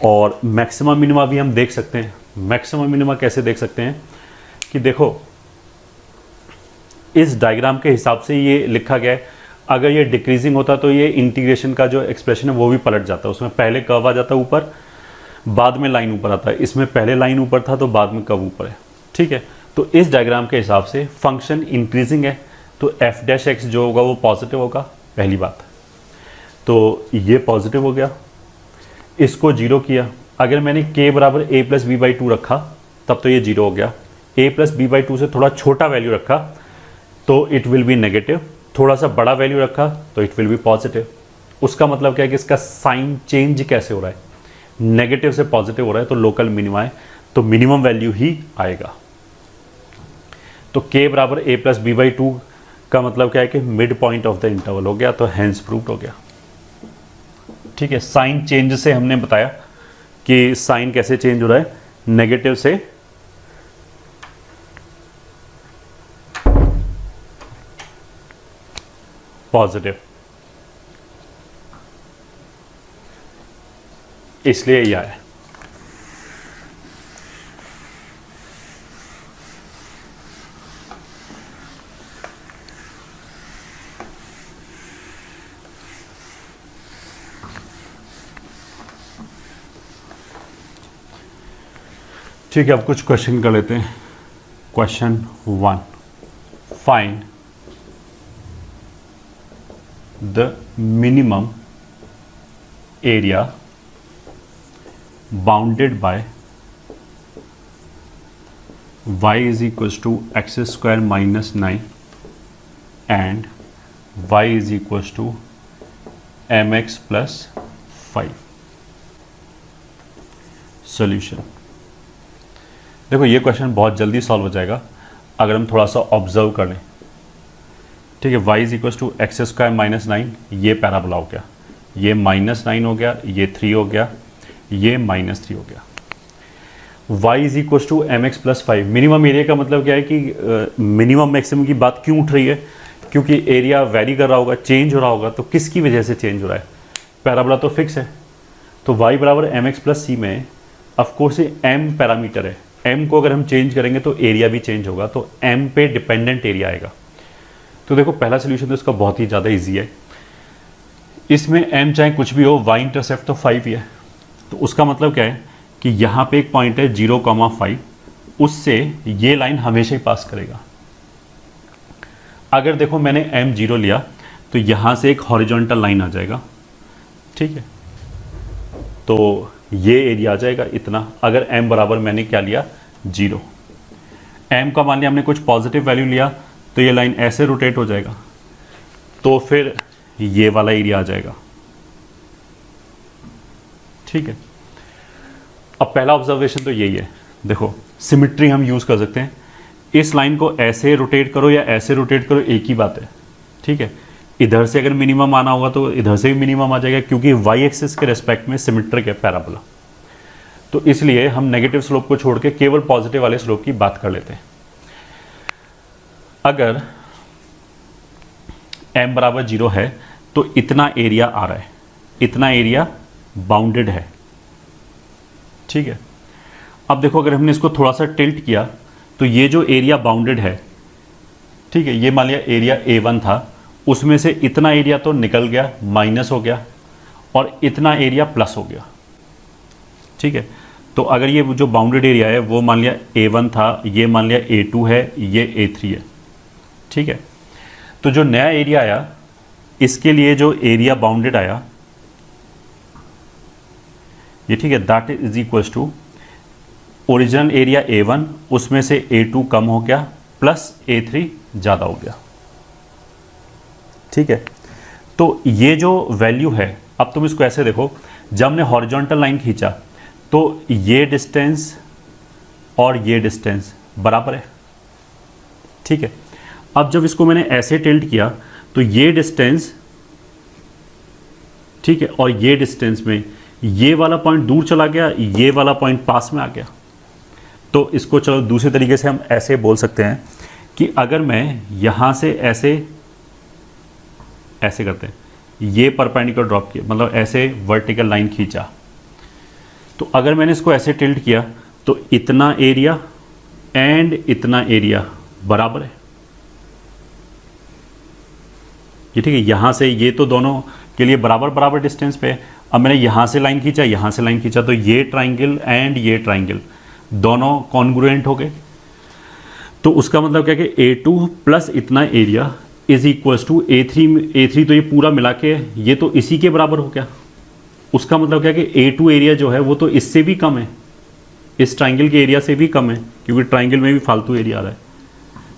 और मैक्सिमम मिनिमा भी हम देख सकते हैं। मैक्सिमम मिनिमा कैसे देख सकते हैं कि देखो इस डायग्राम के हिसाब से ये लिखा गया है, अगर ये डिक्रीजिंग होता तो ये इंटीग्रेशन का जो एक्सप्रेशन है वो भी पलट जाता, उसमें पहले कर्व आ जाता ऊपर, बाद में लाइन ऊपर आता है, इसमें पहले लाइन ऊपर था तो बाद में कर्व ऊपर है। ठीक है, तो इस डायग्राम के हिसाब से फंक्शन इंक्रीजिंग है तो f डैश एक्स जो होगा वो पॉजिटिव होगा, पहली बात। तो ये पॉजिटिव हो गया, इसको 0 किया, अगर मैंने k बराबर a प्लस बी बाई 2 रखा तब तो ये 0 हो गया, a प्लस बी बाई 2 से थोड़ा छोटा वैल्यू रखा तो इट विल बी नेगेटिव, थोड़ा सा बड़ा वैल्यू रखा तो इट विल बी पॉजिटिव। उसका मतलब क्या है कि इसका साइन चेंज कैसे हो रहा है, नेगेटिव से पॉजिटिव हो रहा है, तो लोकल मिनिमा है, तो मिनिमम वैल्यू ही आएगा। तो k बराबर a प्लस बी बाई 2 का मतलब क्या है कि mid point of the interval हो गया, तो हेंस प्रूव्ड हो गया। ठीक है, साइन चेंज से हमने बताया कि साइन कैसे चेंज हो रहा है, नेगेटिव से पॉजिटिव, इसलिए यह है। ठीक है, अब कुछ क्वेश्चन कर लेते हैं। Question 1, find the minimum area bounded by y is equals to x square minus 9 and y is equals to mx plus 5। Solution, देखो ये क्वेश्चन बहुत जल्दी सॉल्व हो जाएगा अगर हम थोड़ा सा ऑब्जर्व कर लें। ठीक है, y is equals to x square minus 9, ये पैराबोला हो गया, ये -9 हो गया, ये 3 हो गया, ये -3 हो गया। y is equals to M x plus 5। Minimum area का मतलब क्या है कि मिनिमम मैक्सिमम की बात क्यों उठ रही है, क्योंकि एरिया वेरी कर रहा होगा, चेंज हो रहा होगा, तो किसकी वजह से चेंज हो रहा है, पैराबोला तो फिक्स है। तो y बराबर एम एक्स प्लस सी में ऑफकोर्स ये m पैरामीटर है, m को अगर हम चेंज करेंगे तो एरिया भी चेंज होगा, तो m पे डिपेंडेंट एरिया आएगा। तो देखो पहला सोल्यूशन तो इसका बहुत ही ज़्यादा इजी है, इसमें m चाहे कुछ भी हो, y इंटरसेप्ट तो 5 ही है, तो उसका मतलब क्या है कि यहाँ पे एक पॉइंट है 0,5, उससे ये लाइन हमेशा ही पास करेगा। अगर देखो मैंने m0 लिया तो यहाँ से एक हॉरिजॉन्टल लाइन आ जाएगा, ठीक है, तो ये एरिया आ जाएगा इतना। अगर m बराबर मैंने क्या लिया 0, m का मान लिया हमने कुछ पॉजिटिव वैल्यू लिया, तो ये लाइन ऐसे रोटेट हो जाएगा, तो फिर ये वाला एरिया आ जाएगा। ठीक है, अब पहला ऑब्जर्वेशन तो यही है। देखो सिमिट्री हम यूज़ कर सकते हैं, इस लाइन को ऐसे रोटेट करो या ऐसे रोटेट करो, एक ही बात है। ठीक है, इधर से अगर मिनिमम आना होगा तो इधर से भी मिनिमम आ जाएगा, क्योंकि वाई एक्सिस के रेस्पेक्ट में सिमेट्रिक है पैराबोला। तो इसलिए हम नेगेटिव स्लोप को छोड़ के केवल पॉजिटिव वाले स्लोप की बात कर लेते हैं। अगर m बराबर 0 है तो इतना एरिया आ रहा है, इतना एरिया बाउंडेड है। ठीक है, अब देखो अगर हमने इसको थोड़ा सा टिल्ट किया तो ये जो एरिया बाउंडेड है, ठीक है, ये मान लिया एरिया A1 था, उसमें से इतना एरिया तो निकल गया, माइनस हो गया, और इतना एरिया प्लस हो गया। ठीक है, तो अगर ये जो बाउंडेड एरिया है वो मान लिया A1 था, ये मान लिया A2 है, ये A3 है। ठीक है, तो जो नया एरिया आया, इसके लिए जो एरिया बाउंडेड आया ये, ठीक है, that is equals to original area A1, उसमें से A2 कम हो गया प्लस A3 ज़्यादा हो गया। ठीक है, तो ये जो वैल्यू है, अब तुम इसको ऐसे देखो, जब हमने हॉरिजॉन्टल लाइन खींचा तो ये डिस्टेंस और ये डिस्टेंस बराबर है। ठीक है, अब जब इसको मैंने ऐसे टिल्ट किया तो ये डिस्टेंस, ठीक है, और ये डिस्टेंस में ये वाला पॉइंट दूर चला गया, ये वाला पॉइंट पास में आ गया। तो इसको चलो दूसरे तरीके से हम ऐसे बोल सकते हैं कि अगर मैं यहाँ से ऐसे करते हैं, ये परपेंडिकुलर ड्रॉप किया, मतलब ऐसे वर्टिकल लाइन खींचा, तो अगर मैंने इसको ऐसे टिल्ट किया तो इतना एरिया एंड इतना एरिया बराबर है। ये ठीक है, यहाँ से ये तो दोनों के लिए बराबर बराबर डिस्टेंस पे है। अब मैंने यहाँ से लाइन खींचा, यहाँ से लाइन खींचा, तो ये ट्राइंगल एंड ये ट्राइंगल दोनों कॉन्ग्रुएंट हो गए। तो उसका मतलब क्या है कि A2 प्लस इतना area is equals to A3 तो ये पूरा मिला के ये तो इसी के बराबर हो गया। उसका मतलब क्या है कि A2 एरिया जो है वो तो इससे भी कम है, इस ट्राइंगल के एरिया से भी कम है, क्योंकि ट्राइंगल में भी फालतू एरिया आ रहा है।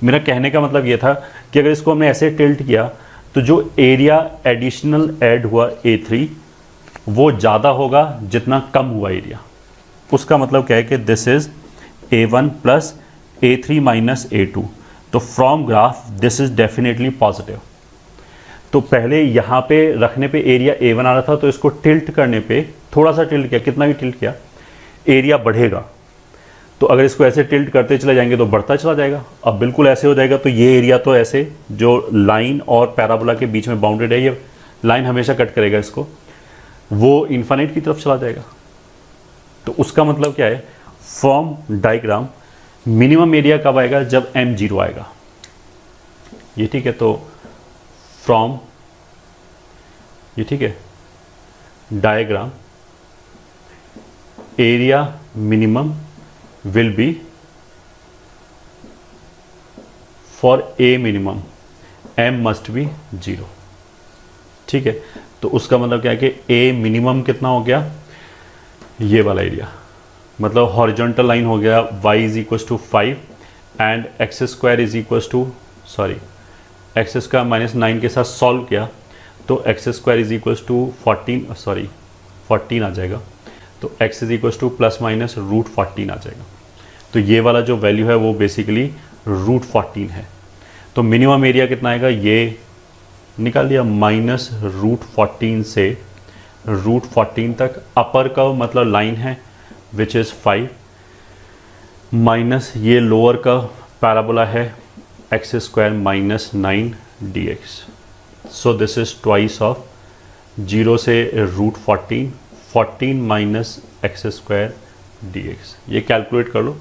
मेरा कहने का मतलब ये था कि अगर इसको हमने ऐसे टिल्ट किया तो जो एरिया एडिशनल ऐड हुआ A3 वो ज़्यादा होगा जितना कम हुआ एरिया। उसका मतलब क्या है कि this is A1 plus A3 minus A2। तो from graph this is definitely positive. तो पहले यहाँ पे रखने पे एरिया A1 आ रहा था, तो इसको टिल्ट करने पे थोड़ा सा टिल्ट किया, कितना भी टिल्ट किया एरिया बढ़ेगा। तो अगर इसको ऐसे टिल्ट करते चले जाएंगे तो बढ़ता चला जाएगा। अब बिल्कुल ऐसे हो जाएगा तो ये एरिया तो ऐसे जो लाइन और पैराबोला के बीच में बाउंडेड है, ये लाइन हमेशा कट करेगा इसको, वो इन्फाइनाइट की तरफ चला जाएगा। तो उसका मतलब क्या है, फ्रॉम डायग्राम मिनिमम एरिया कब आएगा, जब M0 आएगा। ये ठीक है, तो फ्रॉम ये ठीक है, diagram area minimum will be for A minimum M must be 0। ठीक है, तो उसका मतलब क्या है कि A मिनिमम कितना हो गया, ये वाला एरिया, मतलब हॉरिजॉन्टल लाइन हो गया y is equal to 5 and x square is equal to x square minus 9 के साथ सॉल्व किया तो x square is equal to 14 आ जाएगा। तो x is equal to plus minus root 14 आ जाएगा। तो ये वाला जो वैल्यू है वो बेसिकली रूट 14 है। तो मिनिमम एरिया कितना आएगा, ये निकाल दिया, माइनस रूट 14 से रूट 14 तक अपर का मतलब लाइन है विच इज़ 5 माइनस ये लोअर का पैराबोला है x square minus 9 dx। So this is twice of 0 से root 14 minus x square dx। ये कैलकुलेट कर लो,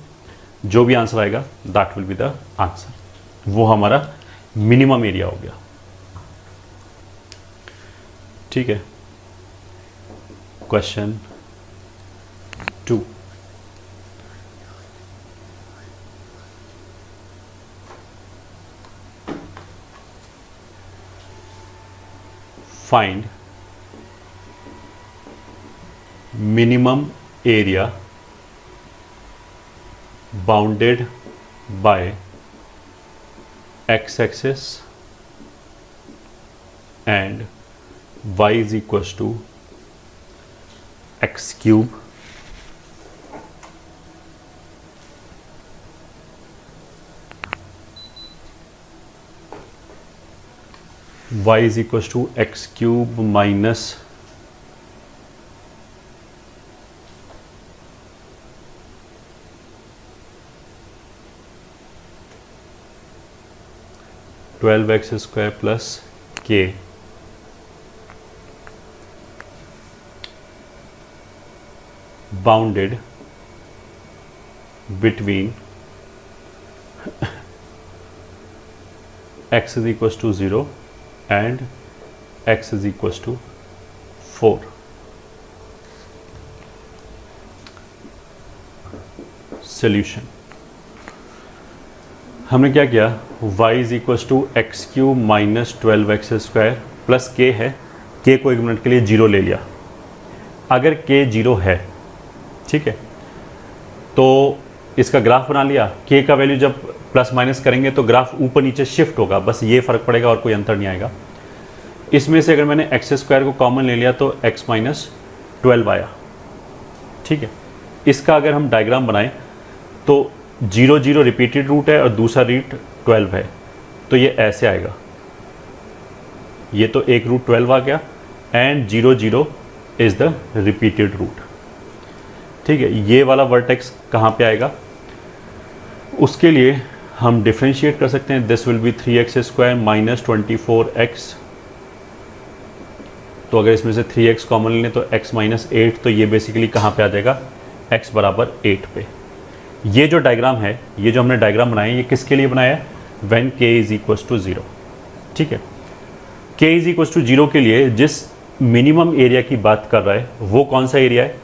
जो भी आंसर आएगा that will be the answer. वो हमारा मिनिमम एरिया हो गया। ठीक है, question 2। Find minimum area bounded by x-axis and y is equals to x cube y is equals to x cube minus twelve x square plus के bounded between x is equals to 0 and x is equals to 4। Solution हमने क्या किया, y is equal to x cube minus 12x square plus k है, k को एक मिनट के लिए 0 ले लिया। अगर k 0 है, ठीक है, तो इसका ग्राफ बना लिया। k का वैल्यू जब प्लस माइनस करेंगे तो ग्राफ ऊपर नीचे शिफ्ट होगा, बस ये फ़र्क पड़ेगा और कोई अंतर नहीं आएगा। इसमें से अगर मैंने एक्स स्क्वायर को कॉमन ले लिया तो x माइनस 12 आया। ठीक है, इसका अगर हम डायग्राम बनाएं तो 0 0 रिपीटेड रूट है और दूसरा रूट 12 है, तो ये ऐसे आएगा। ये तो एक रूट 12 आ गया and 0 0 is the repeated root. ठीक है, ये वाला वर्टेक्स कहाँ पे आएगा, उसके लिए हम डिफ्रेंशिएट कर सकते हैं। This will be 3x square minus 24x। तो अगर इसमें से 3x कॉमन लें तो x माइनस 8, तो ये बेसिकली कहाँ पे आ जाएगा, x बराबर 8 पे। ये जो डायग्राम है, ये जो हमने डायग्राम बनाया है, ये किसके लिए बनाया है, when k is equal to 0। ठीक है, k इज इक्वल टू 0 के लिए जिस मिनिमम एरिया की बात कर रहा है वो कौन सा एरिया है,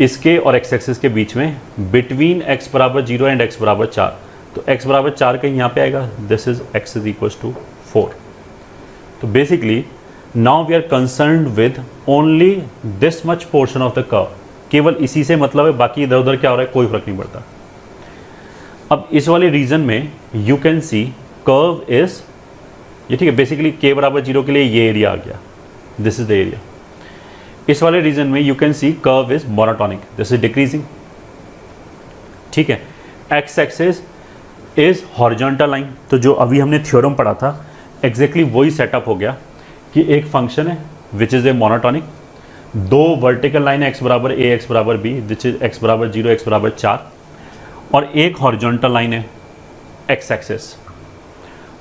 इसके और x एक्सिस के बीच में बिटवीन x बराबर 0 एंड x बराबर 4। तो x बराबर 4 कहीं यहाँ पे आएगा, this is x is equal to 4। तो basically now we are concerned with only this much portion of the curve. केवल इसी से मतलब है, बाकी इधर उधर क्या हो रहा है कोई फर्क नहीं पड़ता। अब इस वाले रीजन में you can see curve is ये ठीक है, बेसिकली k बराबर 0 के लिए ये एरिया आ गया, दिस इज द एरिया। इस वाले रीजन में you can see curve is monotonic, this is decreasing, ठीक है। X axis is horizontal line, तो जो अभी हमने थ्योरम पढ़ा था एग्जैक्टली वही सेटअप हो गया कि एक फंक्शन है विच इज़ ए मोनोटोनिक, दो वर्टिकल लाइन है एक्स बराबर ए एक्स बराबर बी विच इज एक्स बराबर 0 एक्स बराबर 4, और एक हॉरिजॉन्टल लाइन है एक्स एक्सिस।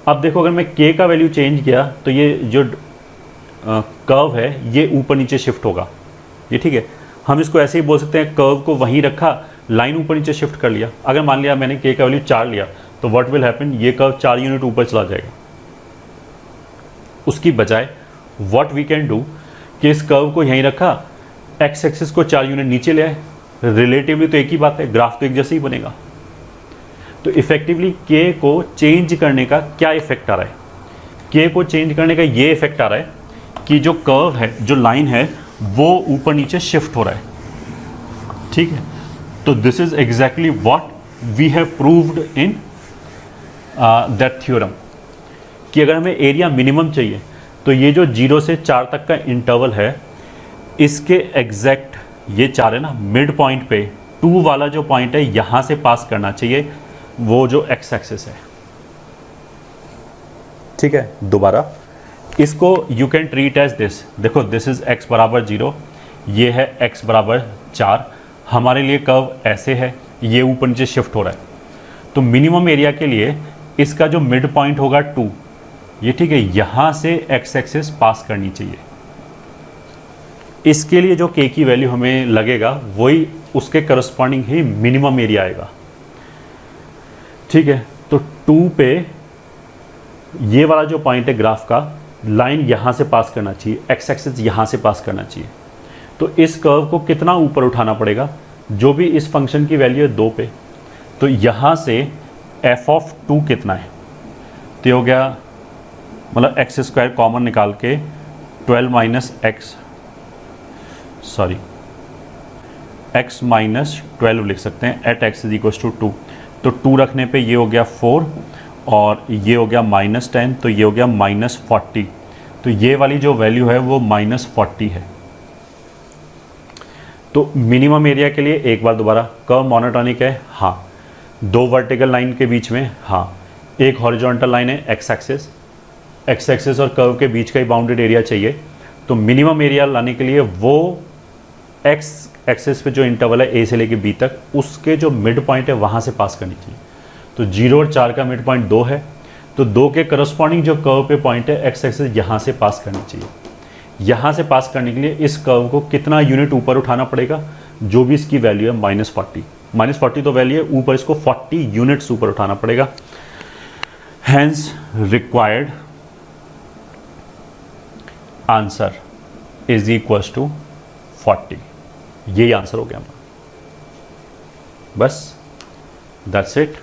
अब देखो अगर मैं k का वैल्यू चेंज किया तो ये जो कर्व है ये ऊपर नीचे शिफ्ट होगा, ये ठीक है। हम इसको ऐसे ही बोल सकते हैं, कर्व को वहीं रखा, लाइन ऊपर नीचे शिफ्ट कर लिया। अगर मान लिया मैंने k का वैल्यू 4 लिया तो व्हाट विल हैपन, ये कर्व 4 यूनिट ऊपर चला जाएगा। उसकी बजाय व्हाट वी कैन डू कि इस कर्व को यहीं रखा, एक्स एक्सिस को 4 यूनिट नीचे ले आए, रिलेटिवली तो एक ही बात है, ग्राफ तो एक जैसे ही बनेगा। तो इफेक्टिवली k को चेंज करने का क्या इफेक्ट आ रहा है, k को चेंज करने का ये इफेक्ट आ रहा है कि जो कर्व है, जो लाइन है वो ऊपर नीचे शिफ्ट हो रहा है, ठीक है। तो this is exactly what we have proved in that theorem कि अगर हमें एरिया मिनिमम चाहिए तो ये जो 0 से 4 तक का इंटरवल है, इसके एग्जैक्ट ये 4 है ना, मिड पॉइंट पे 2 वाला जो पॉइंट है यहां से पास करना चाहिए, वो जो एक्स एक्सिस है, ठीक है। दोबारा इसको you can treat as this, देखो दिस इज x बराबर 0, ये है x बराबर 4, हमारे लिए कर्व ऐसे है, ये ऊपर नीचे शिफ्ट हो रहा है। तो मिनिमम एरिया के लिए इसका जो मिड पॉइंट होगा 2, ये ठीक है, यहां से x एक्सिस पास करनी चाहिए। इसके लिए जो k की वैल्यू हमें लगेगा वही उसके करस्पॉन्डिंग ही मिनिमम एरिया आएगा, ठीक है। तो 2 पे ये वाला जो पॉइंट है ग्राफ का, लाइन यहां से पास करना चाहिए, एक्स एक्सिस यहां से पास करना चाहिए। तो इस कर्व को कितना ऊपर उठाना पड़ेगा, जो भी इस फंक्शन की वैल्यू है 2 पे, तो यहां से f ऑफ 2 कितना है, तो हो गया मतलब एक्स स्क्वायर कॉमन निकाल के 12 minus x, sorry x minus 12 लिख सकते हैं, at x is equal to 2। तो 2 रखने पे ये हो गया 4 और ये हो गया -10, तो ये हो गया -40। तो ये वाली जो वैल्यू है वो -40 है। तो मिनिमम एरिया के लिए एक बार दोबारा, कर्व मोनोटोनिक है, हाँ, 2 वर्टिकल लाइन के बीच में, हाँ, एक हॉरिजॉन्टल लाइन है एक्स एक्सिस, एक्स एक्सिस और कर्व के बीच का ही बाउंडेड एरिया चाहिए। तो मिनिमम एरिया लाने के लिए वो एक्स एक्सिस पे जो इंटरवल है ए से लेके बी तक, उसके जो मिड पॉइंट है वहाँ से पास करनी चाहिए। तो 0 और 4 का मिड पॉइंट 2 है, तो 2 के करस्पॉन्डिंग जो कर्व पे पॉइंट है एक्स एक्सिस यहाँ से पास करनी चाहिए। यहाँ से पास करने के लिए इस कर्व को कितना यूनिट ऊपर उठाना पड़ेगा, जो भी इसकी वैल्यू है -40, -40 तो वैल्यू है, ऊपर इसको 40 यूनिट्स ऊपर उठाना पड़ेगा। Hence required answer is equal to 40। यही आंसर हो गया हमारा, बस दैट्स इट।